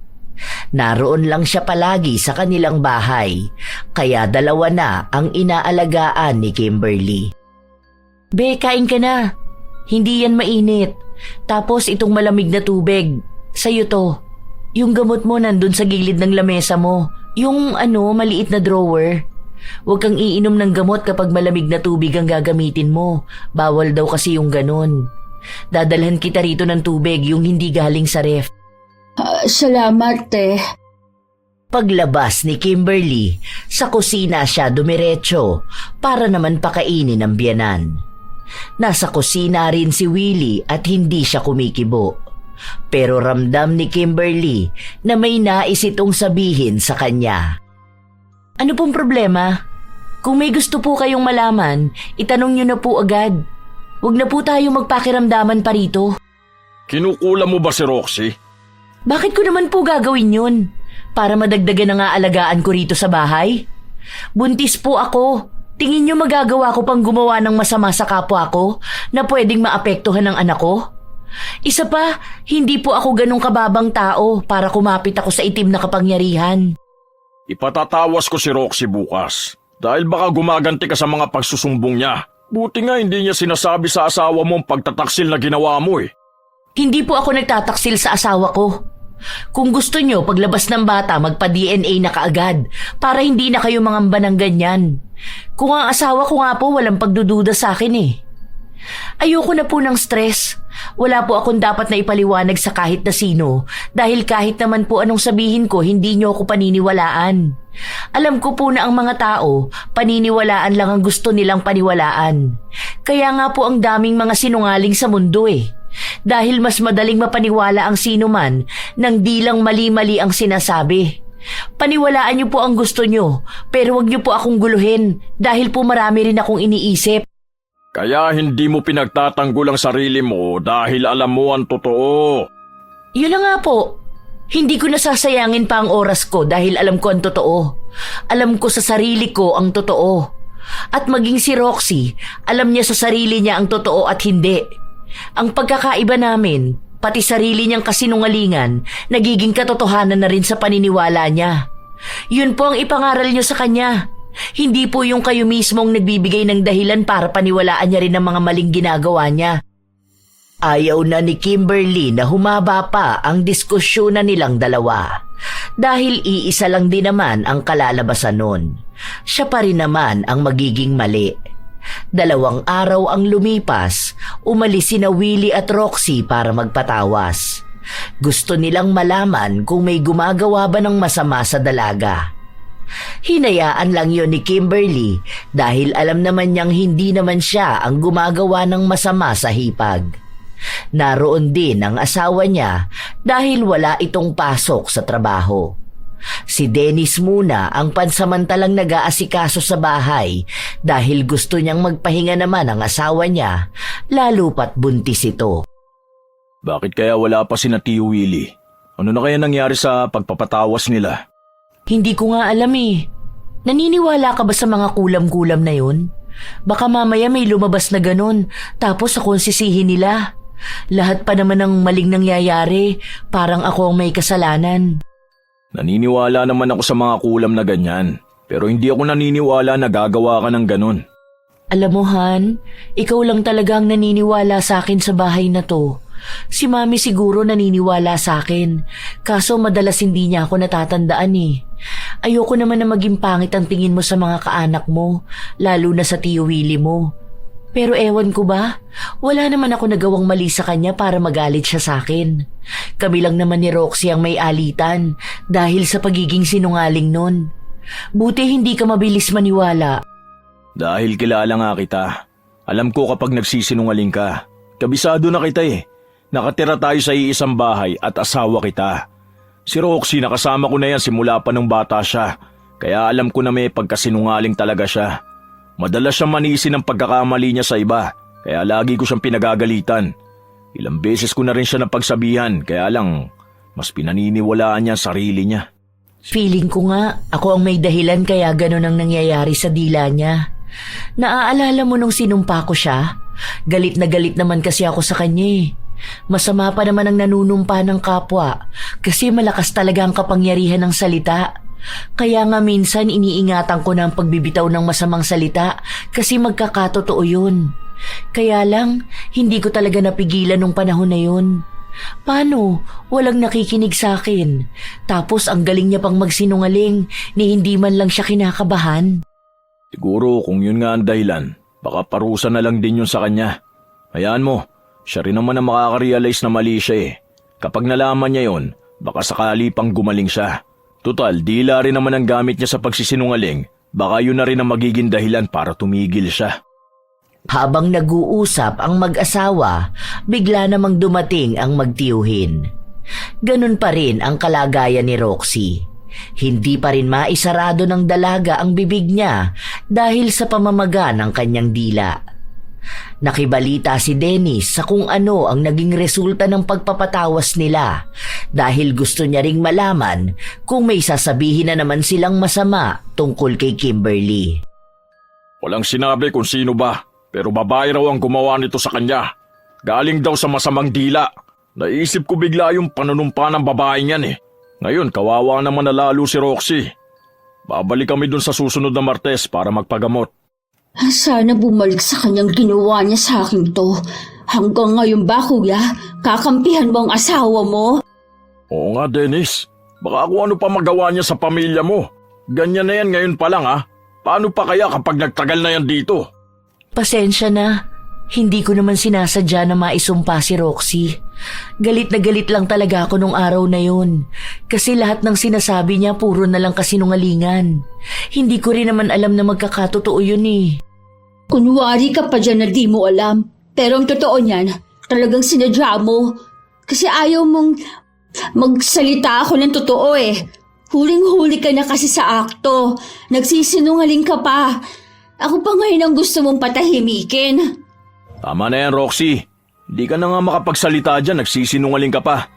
Naroon lang siya palagi sa kanilang bahay, kaya dalawa na ang inaalagaan ni Kimberly. Be, kain ka na. Hindi yan mainit. Tapos itong malamig na tubig. Sa'yo to. Yung gamot mo nandun sa gilid ng lamesa mo. Yung maliit na drawer. Huwag kang iinom ng gamot kapag malamig na tubig ang gagamitin mo. Bawal daw kasi yung ganun. Dadalhan kita rito ng tubig, yung hindi galing sa ref. Salamat, te. Paglabas ni Kimberly, sa kusina siya dumiretso para naman pakainin ang biyanan. Nasa kusina rin si Willie at hindi siya kumikibo. Pero ramdam ni Kimberly na may nais itong sabihin sa kanya. Ano pong problema? Kung may gusto po kayong malaman, itanong nyo na po agad. Huwag na po tayo magpakiramdaman pa rito. Kinukulam mo ba si Roxy? Bakit ko naman po gagawin yun? Para madagdagan ang aalagaan ko rito sa bahay? Buntis po ako. Tingin nyo magagawa ko pang gumawa ng masama sa kapwa ko na pwedeng maapektuhan ng anak ko? Isa pa, hindi po ako ganong kababang tao para kumapit ako sa itim na kapangyarihan. Ipatatawas ko si Roxy bukas dahil baka gumaganti ka sa mga pagsusumbong niya. Buti nga hindi niya sinasabi sa asawa mo ang pagtataksil na ginawa mo eh. Hindi po ako nagtataksil sa asawa ko. Kung gusto nyo, paglabas ng bata, magpa-DNA na kaagad para hindi na kayo mangamba ng ganyan. Kung ang asawa ko nga po walang pagdududa sa akin eh. Ayoko na po ng stress. Wala po akong dapat na ipaliwanag sa kahit na sino dahil kahit naman po anong sabihin ko, hindi nyo ako paniniwalaan. Alam ko po na ang mga tao, paniniwalaan lang ang gusto nilang paniwalaan. Kaya nga po ang daming mga sinungaling sa mundo eh. Dahil mas madaling mapaniwala ang sino man nang di lang mali-mali ang sinasabi. Paniwalaan niyo po ang gusto niyo, pero wag niyo po akong guluhin dahil po marami rin akong iniisip. Kaya hindi mo pinagtatanggol ang sarili mo dahil alam mo ang totoo. Yun na nga po. Hindi ko nasasayangin pa ang oras ko dahil alam ko ang totoo. Alam ko sa sarili ko ang totoo. At maging si Roxy, alam niya sa sarili niya ang totoo at hindi. Ang pagkakaiba namin, pati sarili niyang kasinungalingan, nagiging katotohanan na rin sa paniniwala niya. Yun po ang ipangaral niyo sa kanya. Hindi po yung kayo mismong nagbibigay ng dahilan para paniwalaan niya rin ang mga maling ginagawa niya. Ayaw na ni Kimberly na humaba pa ang diskusyonan nilang dalawa. Dahil iisa lang din naman ang kalalabasan nun. Siya pa rin naman ang magiging mali. 2 araw ang lumipas, umalis sina Willie at Roxy para magpatawas. Gusto nilang malaman kung may gumagawa ba ng masama sa dalaga. Hinayaan lang yon ni Kimberly dahil alam naman niyang hindi naman siya ang gumagawa ng masama sa hipag. Naroon din ang asawa niya dahil wala itong pasok sa trabaho. Si Dennis muna ang pansamantalang nag-aasikaso sa bahay dahil gusto niyang magpahinga naman ang asawa niya, lalo pat buntis ito. Bakit kaya wala pa sina Tio Willie? Ano na kaya nangyari sa pagpapatawas nila? Hindi ko nga alam eh. Naniniwala ka ba sa mga kulam-kulam na yun? Baka mamaya may lumabas na ganun, tapos ako ang sisihin nila. Lahat pa naman ng maling nangyayari, parang ako ang may kasalanan. Naniniwala naman ako sa mga kulam na ganyan, pero hindi ako naniniwala na gagawa ka ng ganun. Alam mo Han, ikaw lang talaga ang naniniwala sa akin sa bahay na to. Si Mami siguro naniniwala sa akin, kaso madalas hindi niya ako natatandaan eh. Ayoko naman na maging pangit ang tingin mo sa mga kaanak mo, lalo na sa Tio Willie mo. Pero ewan ko ba, wala naman ako nagawang mali sa kanya para magalit siya sa akin. Kami lang naman ni Roxy ang may alitan dahil sa pagiging sinungaling nun. Buti hindi ka mabilis maniwala. Dahil kilala nga kita. Alam ko kapag nagsisinungaling ka. Kabisado na kita eh. Nakatira tayo sa iisang bahay at asawa kita. Si Roxy nakasama ko na yan simula pa nung bata siya. Kaya alam ko na may pagkasinungaling talaga siya. Madalas siyang manisi ng pagkakamali niya sa iba, kaya lagi ko siyang pinagagalitan. Ilang beses ko na rin siya napagsabihan, kaya lang Mas pinaniniwalaan niya ang sarili niya. Feeling ko nga, ako ang may dahilan kaya ganun ang nangyayari sa dila niya. Naaalala mo nung sinumpa ko siya? Galit na galit naman kasi ako sa kanya eh. Masama pa naman ang nanunumpa ng kapwa kasi malakas talaga ang kapangyarihan ng salita. Kaya nga minsan iniingatan ko na ang pagbibitaw ng masamang salita kasi magkakatotoo yun. Kaya lang, hindi ko talaga napigilan nung panahon na yun. Paano? Walang nakikinig sa akin. Tapos ang galing niya pang magsinungaling ni hindi man lang siya kinakabahan. Siguro kung yun nga ang dahilan, baka parusa na lang din yun sa kanya. Hayaan mo, siya rin naman ang makaka-realize na mali siya eh. Kapag nalaman niya yon, baka sakali pang gumaling siya. Total, dila rin naman ang gamit niya sa pagsisinungaling, baka yun na rin ang magiging dahilan para tumigil siya. Habang nag-uusap ang mag-asawa, bigla namang dumating ang magtiyuhin. Ganun pa rin ang kalagayan ni Roxy. Hindi pa rin maisarado ng dalaga ang bibig niya dahil sa pamamaga ng kanyang dila. Nakibalita si Dennis sa kung ano ang naging resulta ng pagpapatawas nila dahil gusto niya ring malaman kung may sasabihin na naman silang masama tungkol kay Kimberly. Walang sinabi kung sino ba, pero babae raw ang gumawa nito sa kanya. Galing daw sa masamang dila. Naisip ko bigla yung panunumpa ng babaeng yan eh. Ngayon, kawawa naman na lalo si Roxy. Babalik kami dun sa susunod na Martes para magpagamot. Sana bumalik sa kanyang ginawa niya sa akin to. Hanggang ngayon ba, kuya? Kakampihan mo ang asawa mo? Oo nga, Dennis. Baka kung ano pa magawa niya sa pamilya mo. Ganyan na yan ngayon pa lang ha. Paano pa kaya kapag nagtagal na yan dito? Pasensya na. Hindi ko naman sinasadya na maisumpa si Roxy. Galit na galit lang talaga ako nung araw na yun. Kasi lahat ng sinasabi niya puro na lang kasinungalingan. Hindi ko rin naman alam na magkakatotoo yun eh. Kunwari ka pa dyan na di mo alam. Pero ang totoo niyan, talagang sinadya mo. Kasi ayaw mong magsalita ako ng totoo eh. Huling-huli ka na kasi sa akto. Nagsisinungaling ka pa. Ako pa ngayon ang gusto mong patahimikin. Tama na yan, Roxy. Hindi ka na nga makapagsalita dyan, nagsisinungaling ka pa.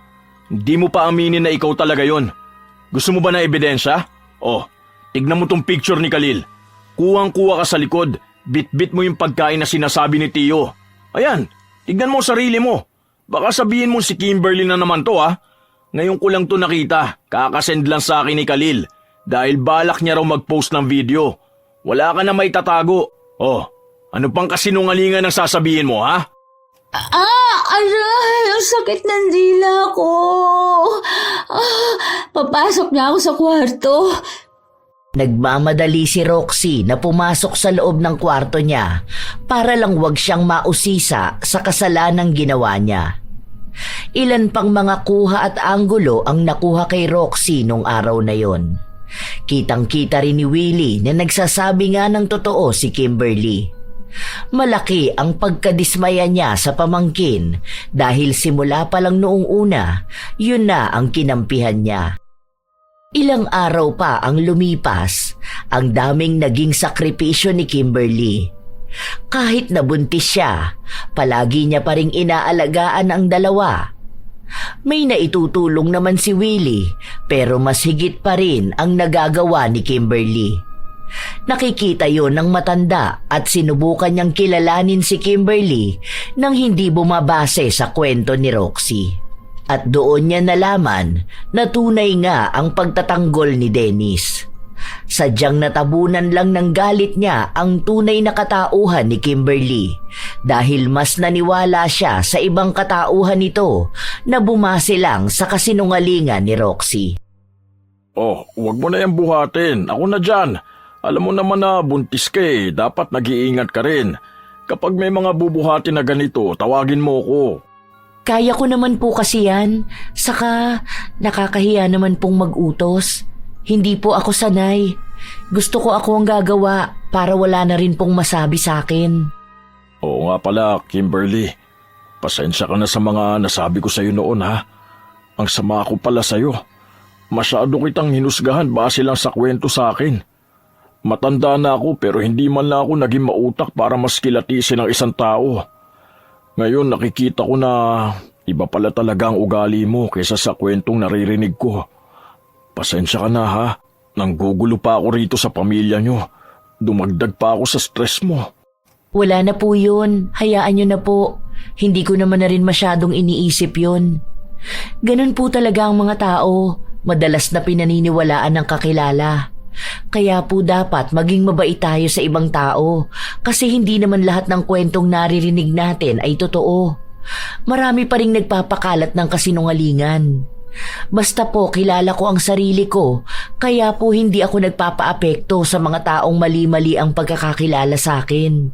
Hindi mo pa aminin na ikaw talaga yon. Gusto mo ba na ebidensya? Oh, tignan mo tong picture ni Khalil. Kuwang-kuwa ka sa likod, bit-bit mo yung pagkain na sinasabi ni Tio. Ayan, tignan mo sarili mo. Baka sabihin mo si Kimberly na naman to ha. Ngayon ko lang to nakita, kakasend lang sa akin ni Khalil. Dahil balak niya raw mag-post ng video. Wala ka na may tatago. Oh, ano pang kasinungalingan ang sasabihin mo ha? Aray! Ang sakit ng dila ko! Papasok na ako sa kwarto. Nagmamadali si Roxy na pumasok sa loob ng kwarto niya para lang wag siyang mausisa sa kasalanang ginawa niya. Ilan pang mga kuha at anggulo ang nakuha kay Roxy nung araw na yon. Kitang-kita rin ni Willie na nagsasabi nga ng totoo si Kimberly. Malaki ang pagkadismaya niya sa pamangkin dahil simula pa lang noong una, yun na ang kinampihan niya. Ilang araw pa ang lumipas, ang daming naging sakripisyo ni Kimberly. Kahit nabuntis siya, palagi niya pa ring inaalagaan ang dalawa. May naitutulong naman si Willie pero mas higit pa rin ang nagagawa ni Kimberly. Nakikita yon ng matanda at sinubukan niyang kilalanin si Kimberly nang hindi bumabase sa kwento ni Roxy. At doon niya nalaman na tunay nga ang pagtatanggol ni Dennis. Sadyang natabunan lang ng galit niya ang tunay na katauhan ni Kimberly dahil mas naniwala siya sa ibang katauhan nito na bumase lang sa kasinungalingan ni Roxy. Oh, huwag mo na yan buhatin. Ako na dyan. Alam mo naman na buntis ka eh. Dapat nag-iingat ka rin. Kapag may mga bubuhatin na ganito, tawagin mo ko. Kaya ko naman po kasi yan. Saka nakakahiya naman pong mag-utos. Hindi po ako sanay. Gusto ko ako ang gagawa para wala na rin pong masabi sa akin. Oo nga pala, Kimberly. Pasensya ka na sa mga nasabi ko sa'yo noon ha. Ang sama ko pala sa'yo. Masyado kitang hinusgahan base lang sa kwento sa akin. Matanda na ako pero hindi man lang ako naging mautak para mas kilatisin ang isang tao. Ngayon nakikita ko na Iba pala talaga ang ugali mo kaysa sa kwentong naririnig ko. Pasensya ka na ha. Nanggugulo pa ako rito sa pamilya nyo. Dumagdag pa ako sa stress mo. Wala na po yun. Hayaan nyo na po. Hindi ko naman na rin masyadong iniisip yun. Ganun po talaga ang mga tao. Madalas na pinaniniwalaan ng kakilala. Kaya po dapat maging mabait tayo sa ibang tao kasi hindi naman lahat ng kwentong naririnig natin ay totoo. Marami pa ring nagpapakalat ng kasinungalingan. Basta po kilala ko ang sarili ko kaya po hindi ako nagpapaapekto sa mga taong mali-mali ang pagkakakilala sa akin.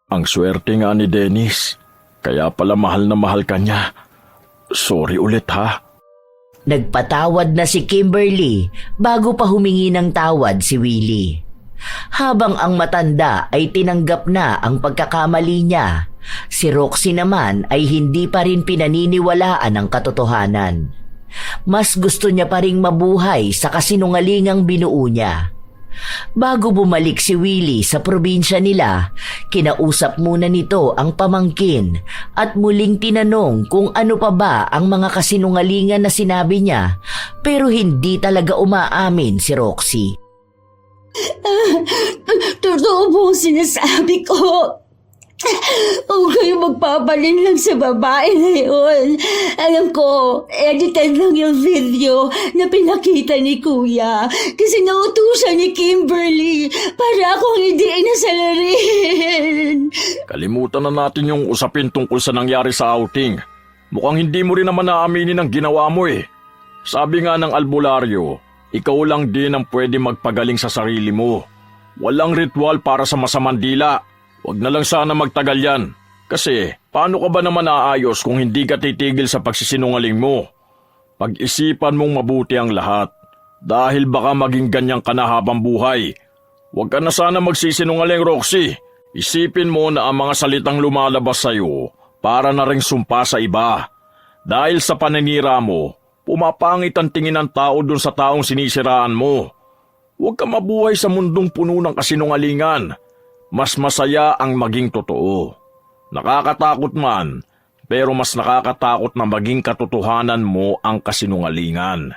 Ang swerte nga ni Dennis. Kaya pala mahal na mahal ka niya. Sorry ulit ha. Nagpatawad na si Kimberly bago pa humingi ng tawad si Willie. Habang ang matanda ay tinanggap na ang pagkakamali niya, si Roxy naman ay hindi pa rin pinaniniwalaan ang katotohanan. Mas gusto niya pa ring mabuhay sa kasinungalingang binuo niya. Bago bumalik si Willie sa probinsya nila, kinausap muna nito ang pamangkin at muling tinanong kung ano pa ba ang mga kasinungalingan na sinabi niya pero hindi talaga umaamin si Roxy. Totoo po ang sinasabi ko. Huwag kayong magpapaling lang sa babae na yun. Alam ko, edited lang yung video na pinakita ni Kuya kasi nautusan ni Kimberly para akong hindi inasalarin. Kalimutan na natin yung usapin tungkol sa nangyari sa outing. Mukhang hindi mo rin naman naaminin ang ginawa mo eh. Sabi nga ng albularyo, ikaw lang din ang pwede magpagaling sa sarili mo. Walang ritual para sa masamang dila. Huwag na lang sana magtagal yan. Kasi paano ka ba naman aayos kung hindi ka titigil sa pagsisinungaling mo? Pag-isipan mong mabuti ang lahat. Dahil baka maging ganyan ka na habang buhay. Huwag ka na sana magsisinungaling, Roxy. Isipin mo na ang mga salitang lumalabas sa'yo para na ring sumpa sa iba. Dahil sa paninira mo, pumapangit ang tingin ng tao dun sa taong sinisiraan mo. Huwag ka mabuhay sa mundong puno ng kasinungalingan. Mas masaya ang maging totoo. Nakakatakot man, pero mas nakakatakot na maging katotohanan mo ang kasinungalingan.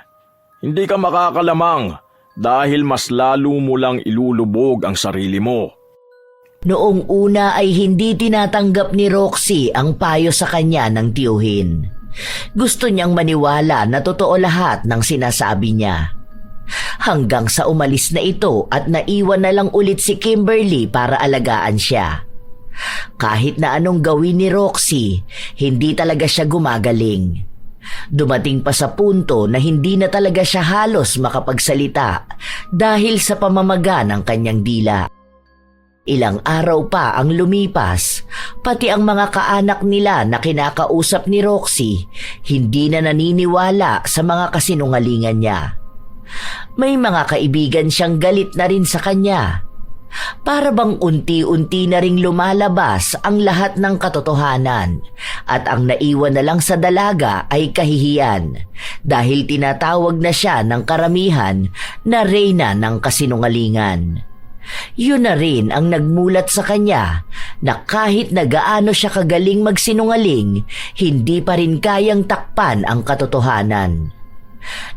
Hindi ka makakalamang dahil mas lalo mo lang ilulubog ang sarili mo. Noong una ay hindi tinatanggap ni Roxy ang payo sa kanya ng tiyuhin. Gusto niyang maniwala na totoo lahat ng sinasabi niya. Hanggang sa umalis na ito at naiwan na lang ulit si Kimberly para alagaan siya. Kahit na anong gawin ni Roxy, hindi talaga siya gumagaling. Dumating pa sa punto na hindi na talaga siya halos makapagsalita dahil sa pamamaga ng kanyang dila. Ilang araw pa ang lumipas, pati ang mga kaanak nila na kinakausap ni Roxy, hindi na naniniwala sa mga kasinungalingan niya. May mga kaibigan siyang galit na rin sa kanya. Para bang unti-unti na ring lumalabas ang lahat ng katotohanan at ang naiwan na lang sa dalaga ay kahihiyan dahil tinatawag na siya ng karamihan na reyna ng kasinungalingan. Yun na rin ang nagmulat sa kanya na kahit na gaano siya kagaling magsinungaling, hindi pa rin kayang takpan ang katotohanan.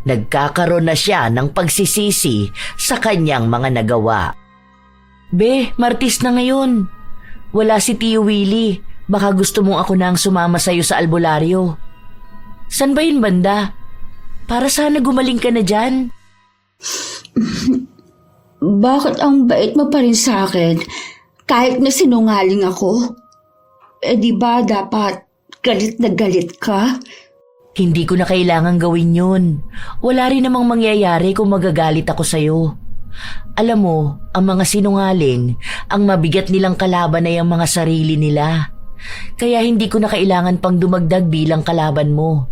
Nagkakaroon na siya ng pagsisisi sa kanyang mga nagawa. Be, Martis na ngayon. Wala si Tio Willie. Baka gusto mong ako nang sumama sa'yo sa albularyo. San ba yun banda? Para sana gumaling ka na dyan. Bakit ang bait mo pa rin sa akin kahit na sinungaling ako? Di ba dapat galit na galit ka? Hindi ko na kailangang gawin yun. Wala rin namang mangyayari kung magagalit ako sa'yo. Alam mo, ang mga sinungaling, ang mabigat nilang kalaban ay ang mga sarili nila. Kaya hindi ko na kailangan pang dumagdag bilang kalaban mo.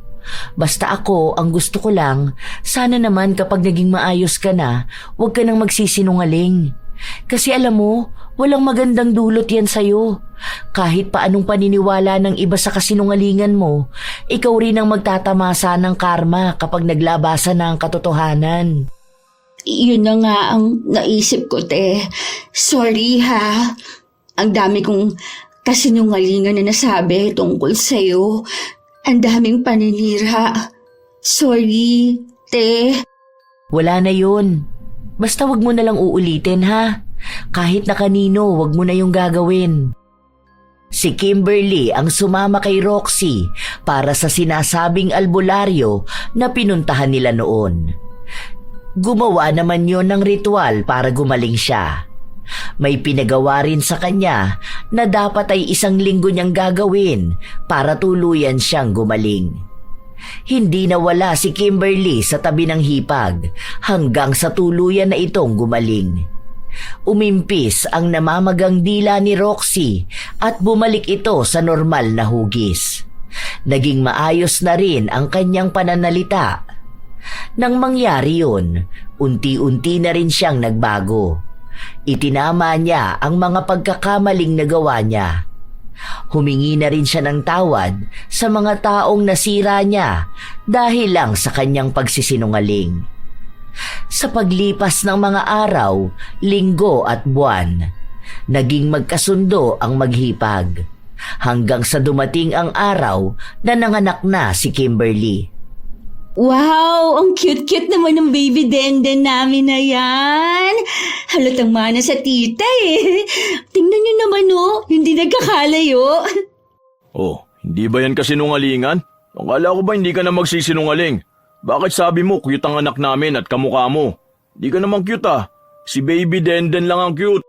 Basta ako, ang gusto ko lang, sana naman kapag naging maayos ka na, huwag ka nang magsisinungaling. Kasi alam mo, walang magandang dulot yan sa'yo. Kahit pa anong paniniwala ng iba sa kasinungalingan mo, ikaw rin ang magtatamasa ng karma kapag naglabasan na ang katotohanan. Yun na nga ang naisip ko, te. Sorry ha. Ang dami kong kasinungalingan na nasabi tungkol sa'yo. Ang daming paninira. Sorry, te. Wala na yun. Basta wag mo na lang uulitin, ha? Kahit na kanino, wag mo na yung gagawin. Si Kimberly ang sumama kay Roxy para sa sinasabing albularyo na pinuntahan nila noon. Gumawa naman yon ng ritual para gumaling siya. May pinagawa rin sa kanya na dapat ay 1 linggo niyang gagawin para tuluyan siyang gumaling. Hindi nawala si Kimberly sa tabi ng hipag hanggang sa tuluyan na itong gumaling. Umimpis ang namamagang dila ni Roxy at bumalik ito sa normal na hugis. Naging maayos na rin ang kanyang pananalita. Nang mangyari yun, unti-unti na rin siyang nagbago. Itinama niya ang mga pagkakamaling nagawa niya. Humingi na rin siya ng tawad sa mga taong nasira niya dahil lang sa kanyang pagsisinungaling. Sa paglipas ng mga araw, linggo at buwan, naging magkasundo ang maghipag hanggang sa dumating ang araw na nanganak na si Kimberly. Wow, ang cute-cute naman ng baby denden namin na yan. Halatang mana sa tita eh. Tingnan niyo naman hindi nagkakalayo. Oh, hindi ba yan kasinungalingan? Akala ko ba hindi ka na magsisinungaling? Bakit sabi mo cute ang anak namin at kamukha mo? Di ka naman cute ah. Si baby Denden lang ang cute.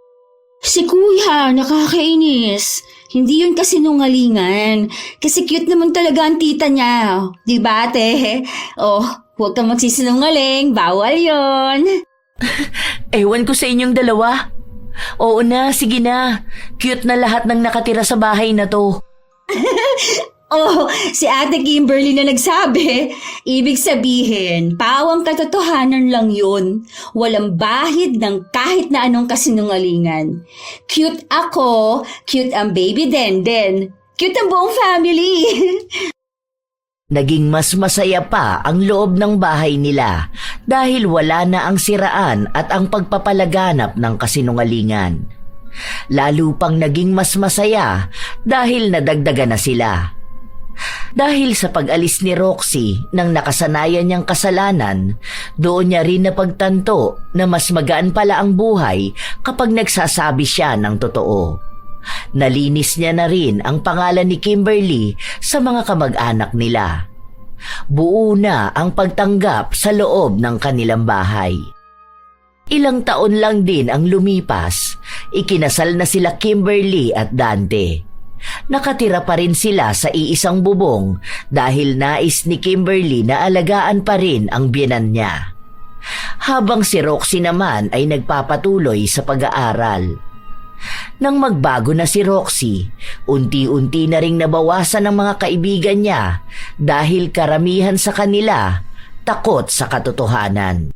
Si kuya, nakakainis. Hindi yun kasinungalingan. Kasi cute naman talaga ang tita niya. Di ba, ate? Oh, huwag kang magsisinungaling. Bawal yon. Ewan ko sa inyong dalawa. Oo na, sige na. Cute na lahat ng nakatira sa bahay na to. Oh, si Ate Kimberly na nagsabi. Ibig sabihin, pawang katotohanan lang yun. Walang bahid ng kahit na anong kasinungalingan. Cute ako, cute ang baby Denden. Cute ang buong family. Naging mas masaya pa ang loob ng bahay nila dahil wala na ang siraan at ang pagpapalaganap ng kasinungalingan. Lalo pang naging mas masaya dahil nadagdagan na sila. Dahil sa pag-alis ni Roxy ng nakasanayan niyang kasalanan, doon niya rin napagtanto na mas magaan pala ang buhay kapag nagsasabi siya ng totoo. Nalinis niya na rin ang pangalan ni Kimberly sa mga kamag-anak nila. Buo na ang pagtanggap sa loob ng kanilang bahay. Ilang taon lang din ang lumipas, ikinasal na sila Kimberly at Dante. Nakatira pa rin sila sa iisang bubong dahil nais ni Kimberly na alagaan pa rin ang biyenan niya. Habang si Roxy naman ay nagpapatuloy sa pag-aaral. Nang magbago na si Roxy, unti-unti na ring nabawasan ng mga kaibigan niya dahil karamihan sa kanila takot sa katotohanan.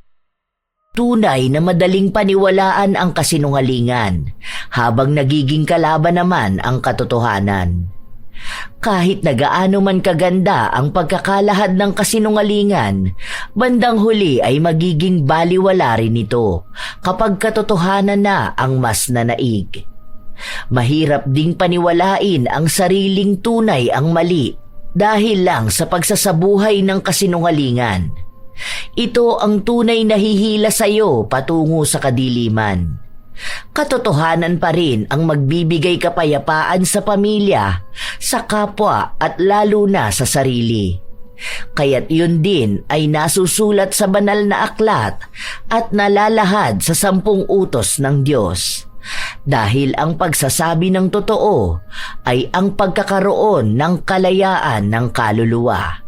Tunay na madaling paniwalaan ang kasinungalingan habang nagiging kalaban naman ang katotohanan. Kahit na gaano man kaganda ang pagkakalahad ng kasinungalingan, bandang huli ay magiging baliwala rin ito kapag katotohanan na ang mas nanaig. Mahirap ding paniwalain ang sariling tunay ang mali dahil lang sa pagsasabuhay ng kasinungalingan. Ito ang tunay na hihila sa iyo patungo sa kadiliman. Katotohanan pa rin ang magbibigay kapayapaan sa pamilya, sa kapwa at lalo na sa sarili. Kaya't yun din ay nasusulat sa banal na aklat at nalalahad sa 10 utos ng Diyos. Dahil ang pagsasabi ng totoo ay ang pagkakaroon ng kalayaan ng kaluluwa.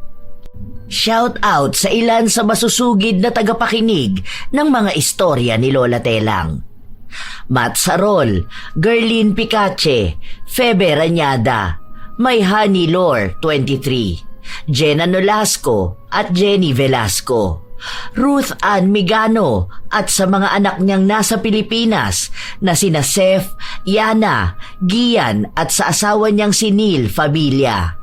Shout out sa ilan sa masusugid na tagapakinig ng mga istorya ni Lola Telang. Matt Sarol, Gerlin Picache, Febe Ranyada, Mayhani Lore 23, Jenna Nolasco at Jenny Velasco, Ruth Ann Migano at sa mga anak niyang nasa Pilipinas na sina Seth, Yana, Gian at sa asawa niyang si Neil Fabilia,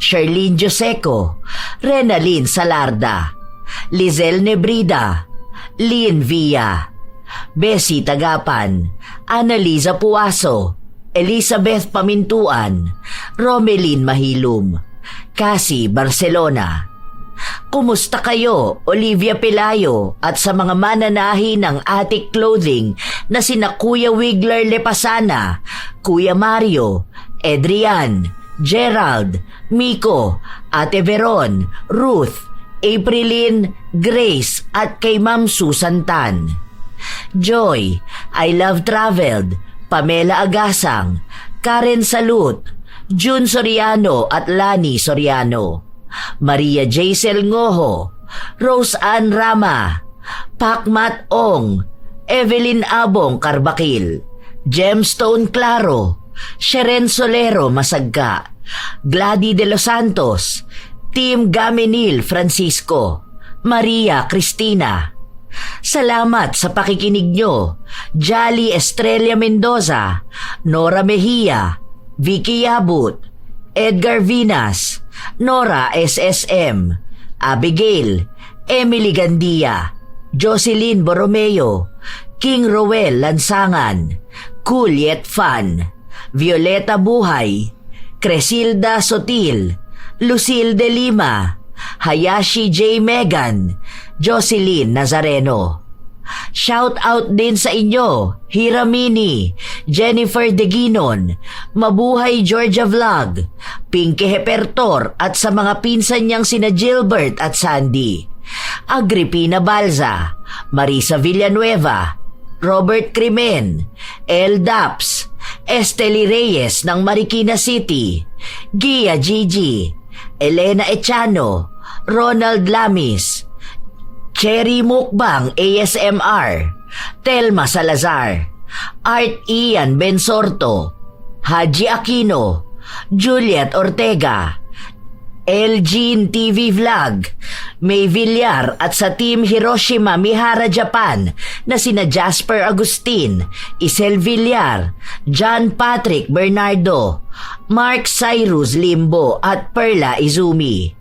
Sherlyn Joseco, Renalyn Salarda, Lizelle Nebrida, Lynn Villa, Bessie Tagapan, Annalisa Puaso, Elizabeth Pamintuan, Romelyn Mahilum, Cassie Barcelona. Kumusta kayo, Olivia Pelayo, at sa mga mananahi ng Attic Clothing na sina Kuya Wigler Lepasana, Kuya Mario, Adrian, Gerald, Miko, Ate Veron, Ruth, Aprilyn, Grace at kay Ma'am Susan Tan. Joy, I Love Traveled, Pamela Agasang, Karen Salut, June Soriano at Lani Soriano, Maria Jaisel Ngoho, Rose Ann Rama, Pakmat Ong, Evelyn Abong Carbakil, Gemstone Claro, Sheren Solero Masagka, Gladys de los Santos, Team Gaminil Francisco, Maria Cristina. Salamat sa pakikinig nyo, Jolly Estrella Mendoza, Nora Mejia, Vicky Yabut, Edgar Vinas, Nora SSM, Abigail, Emily Gandia, Jocelyn Borromeo, King Roel Lansangan, Cool Yet Fun, Violeta Buhay, Cresilda Sotil, Lucille de Lima, Hayashi J. Megan, Jocelyn Nazareno. Shout out din sa inyo, Hiramini, Jennifer Deginon, Mabuhay Georgia Vlog, Pinky Hepertor at sa mga pinsan niyang sina Gilbert at Sandy, Agripina Balza, Marisa Villanueva, Robert Crimen, El Daps, Esteli Reyes ng Marikina City, Gia Gigi, Elena Echano, Ronald Lamis, Cherry Mukbang ASMR, Telma Salazar, Art Ian Bensorto, Haji Aquino, Juliet Ortega, Elgin TV Vlog, May Villar at sa Team Hiroshima Mihara Japan na sina Jasper Agustin, Isel Villar, John Patrick Bernardo, Mark Cyrus Limbo at Perla Izumi,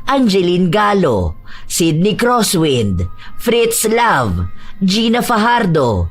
Angeline Galo, Sydney Crosswind, Fritz Love, Gina Fajardo,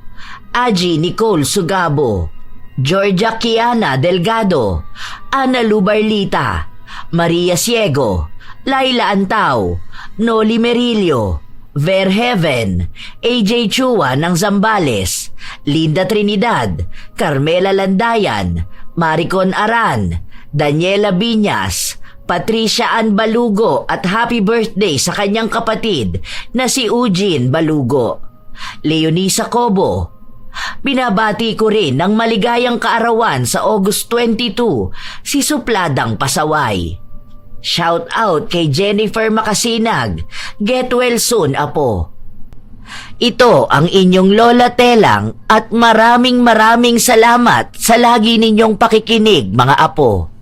Aji Nicole Sugabo, Georgia Kiana Delgado, Ana Lubarlita, Maria Ciego, Laila Antao, Noli Merillo, Verheaven, AJ Chua ng Zambales, Linda Trinidad, Carmela Landayan, Maricon Aran, Daniela Biñas, Patricia Ann Balugo at happy birthday sa kanyang kapatid na si Eugene Balugo. Leonisa Cobo. Binabati ko rin ng maligayang kaarawan sa August 22 si Supladang Pasaway. Shout out kay Jennifer Makasinag. Get well soon, Apo. Ito ang inyong Lola Telang at maraming salamat sa lagi ninyong pakikinig, mga Apo.